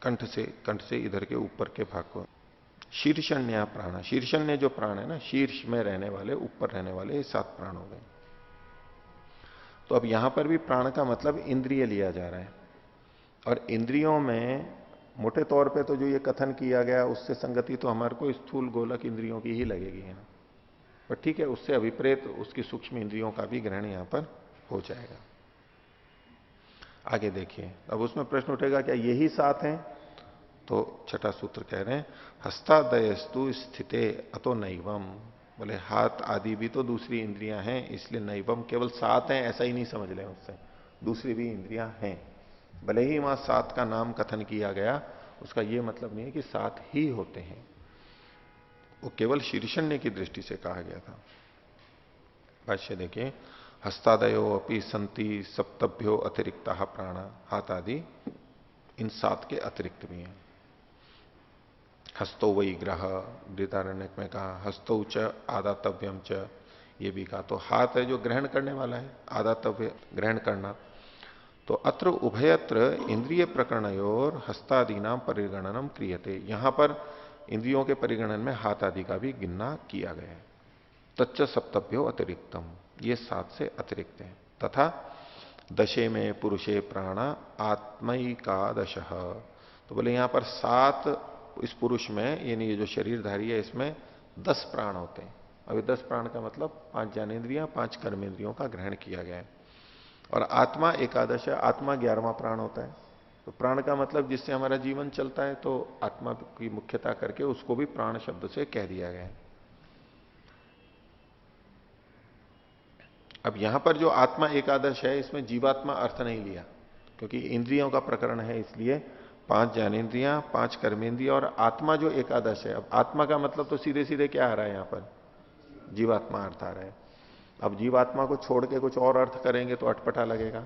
A: कंठ से इधर के ऊपर के भाग को शीर्षण्य प्राण, शीर्षण्य जो प्राण है ना, शीर्ष में रहने वाले, ऊपर रहने वाले, ये 7 प्राण हो गए। तो अब यहां पर भी प्राण का मतलब इंद्रिय लिया जा रहा है। और इंद्रियों में मोटे तौर पे तो जो ये कथन किया गया उससे संगति तो हमारे को स्थूल गोलक इंद्रियों की ही लगेगी यहां पर, ठीक है। उससे अभिप्रेत उसकी सूक्ष्म इंद्रियों का भी ग्रहण यहां पर हो जाएगा। आगे देखिए, अब उसमें प्रश्न उठेगा क्या यही सात हैं? तो छठा सूत्र कह रहे हैं हस्तादयस्तु स्थिते अतो नैवम। बोले हाथ आदि भी तो दूसरी इंद्रियां हैं, इसलिए नैवम केवल सात हैं ऐसा ही नहीं समझ लें उससे, दूसरी भी इंद्रियां हैं। भले ही वहां सात का नाम कथन किया गया, उसका यह मतलब नहीं है कि सात ही होते हैं, वो केवल शीर्षण्य की दृष्टि से कहा गया था। भाष्य देखिए, हस्तादयो अपि संति सप्तभ्यो अतिरिक्त प्राण, हाथ आदि इन सात के अतिरिक्त भी हैं। हस्तो वही ग्रह, बृहदारण्यक में कहा हस्तो च आदातव्यम च, ये भी कहा। तो हाथ है जो ग्रहण करने वाला है, आदातव्य ग्रहण करना। तो अत्र उभयत्र इंद्रिय प्रकरणयोर हस्तादीना परिगणनम क्रियते, यहां पर इंद्रियों के परिगणन में हाथ आदि का भी गिनना किया गया है। तच्च सप्तभ्यो अतिरिक्तम, ये सात से अतिरिक्त है। तथा दशे में पुरुषे प्राण आत्मैकादश, तो बोले यहां पर सात इस पुरुष में, यानी ये जो शरीरधारी है इसमें 10 प्राण होते हैं। अभी 10 प्राण का मतलब 5 ज्ञानेन्द्रियां 5 कर्मेंद्रियों का ग्रहण किया गया है। और आत्मा एकादश है, आत्मा 11वां प्राण होता है। तो प्राण का मतलब जिससे हमारा जीवन चलता है, तो आत्मा की मुख्यता करके उसको भी प्राण शब्द से कह दिया गया है। अब यहां पर जो आत्मा एकादश है, इसमें जीवात्मा अर्थ नहीं लिया, क्योंकि इंद्रियों का प्रकरण है, इसलिए 5 ज्ञानेन्द्रियां 5 कर्मेंद्रिय और आत्मा जो एकादश है। अब आत्मा का मतलब तो सीधे सीधे क्या आ रहा है यहां पर? जीवात्मा अर्थ आ रहा है। अब जीवात्मा को छोड़ के कुछ और अर्थ करेंगे तो अटपटा लगेगा,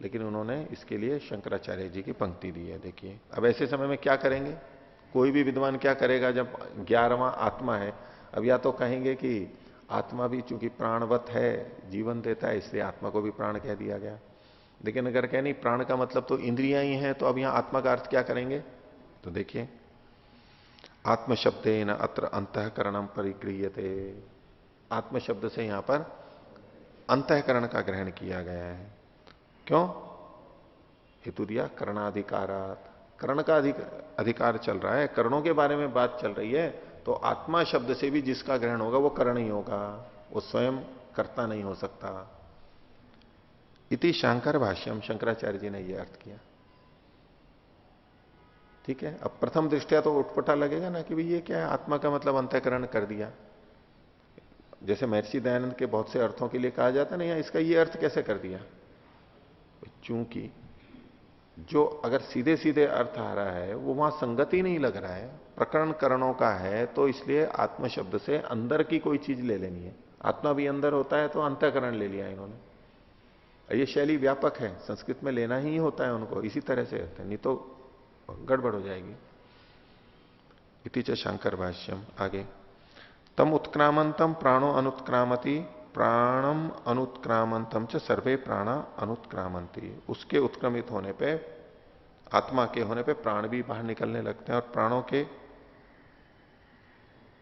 A: लेकिन उन्होंने इसके लिए शंकराचार्य जी की पंक्ति दी है। देखिए, अब ऐसे समय में क्या करेंगे? कोई भी विद्वान क्या करेगा जब 11वां आत्मा है? अब या तो कहेंगे कि आत्मा भी चूंकि प्राणवत है, जीवन देता है, इसलिए आत्मा को भी प्राण कह दिया गया। लेकिन अगर कह नहीं प्राण का मतलब तो इंद्रियां ही हैं, तो अब यहां आत्मा का अर्थ क्या करेंगे? तो देखिए, आत्म शब्दे न अत्र अंतःकरणम परिगृह्यते, आत्म शब्द से यहां पर अंतःकरण का ग्रहण किया गया है। क्यों? हेतु दिया कर्णाधिकारात, कर्ण का अधिकार चल रहा है, कर्णों के बारे में बात चल रही है, तो आत्मा शब्द से भी जिसका ग्रहण होगा वो कर्ण ही होगा, वो स्वयं कर्ता नहीं हो सकता। इति शंकर भाष्यम, शंकराचार्य जी ने यह अर्थ किया। ठीक है, अब प्रथम दृष्टया तो उठपटा लगेगा ना कि भाई ये क्या है, आत्मा का मतलब अंतःकरण कर दिया। जैसे महर्षि दयानंद के बहुत से अर्थों के लिए कहा जाता है ना, या इसका ये अर्थ कैसे कर दिया? चूंकि जो अगर सीधे सीधे अर्थ आ रहा है वो वहां संगति नहीं लग रहा है, प्रकरण करणों का है, तो इसलिए आत्म शब्द से अंदर की कोई चीज ले लेनी है। आत्मा भी अंदर होता है तो अंतःकरण ले लिया इन्होंने। ये शैली व्यापक है, संस्कृत में लेना ही होता है उनको, इसी तरह से होता है, नहीं तो गड़बड़ हो जाएगी। इति च शंकर भाष्यम, आगे तम उत्क्रामंतम प्राणो अनुत्क्रामति, प्राणम अनुत्क्रामंतम च सर्वे प्राणा अनुत्क्रामंती, उसके उत्क्रमित होने पे, आत्मा के होने पे प्राण भी बाहर निकलने लगते हैं, और प्राणों के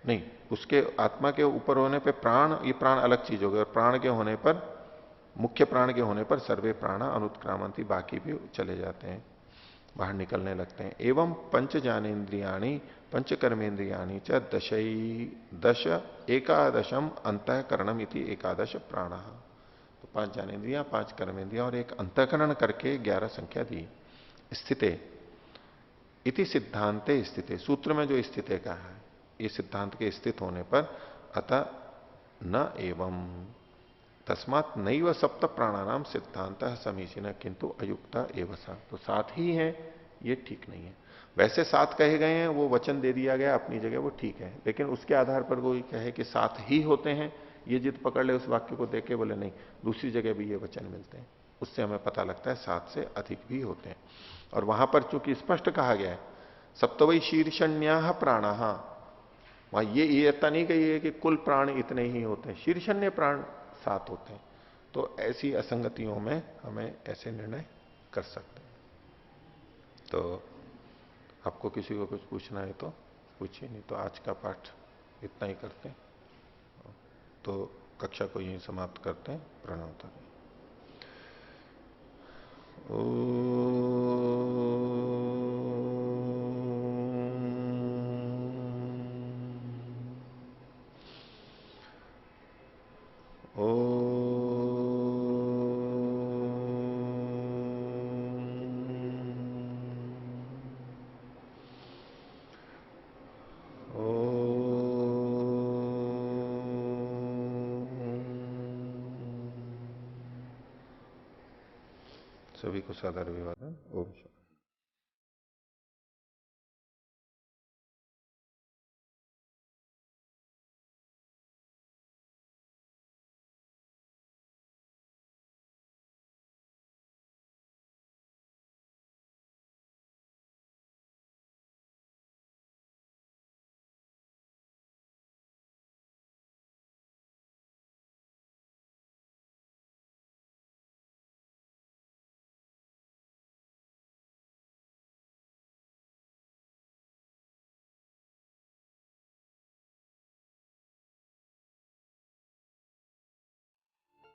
A: नहीं, उसके आत्मा के ऊपर होने पे प्राण, ये प्राण अलग चीज हो गई, और प्राण के होने पर, मुख्य प्राण के होने पर सर्वे प्राणा अनुत्क्रामंती, बाकी भी चले जाते हैं, बाहर निकलने लगते हैं। एवं पंच ज्ञानेन्द्रियाणी पंच कर्मेन्द्रियाणी च दश एकादशम अंतःकरणम इति एकादश प्राण, तो 5 ज्ञानेन्द्रियां 5 कर्मेंद्रियां और एक अंतःकरण करके 11 संख्या दी। स्थिते इति सिद्धांते, स्थिते सूत्र में जो स्थिते का है, ये सिद्धांत के स्थित होने पर, अतः न एवं तस्मात नैव सप्त प्राणानाम सिद्धांत समीचीन किंतु अयुक्ता एवसा, तो 7 ही है, ये ठीक नहीं है। वैसे 7 कहे गए हैं, वो वचन दे दिया गया अपनी जगह, वो ठीक है, लेकिन उसके आधार पर कोई कहे कि 7 ही होते हैं, ये जिद पकड़ ले उस वाक्य को देखे, बोले नहीं दूसरी जगह भी ये वचन मिलते हैं, उससे हमें पता लगता है 7 से अधिक भी होते हैं। और वहां पर चूंकि स्पष्ट कहा गया है सप्तवई शीर्षण्या प्राण, वहां ये इतना नहीं कही है कि कुल प्राण इतने ही होते हैं, शीर्षण्य प्राण 7 होते हैं। तो ऐसी असंगतियों में हमें ऐसे निर्णय कर सकते हैं। तो आपको किसी को कुछ पूछना है तो पूछिए, नहीं तो आज का पाठ इतना ही करते हैं, तो कक्षा को यहीं समाप्त करते हैं। प्रणव। ओ सभी को सादर अभिवादन। ओम शांति।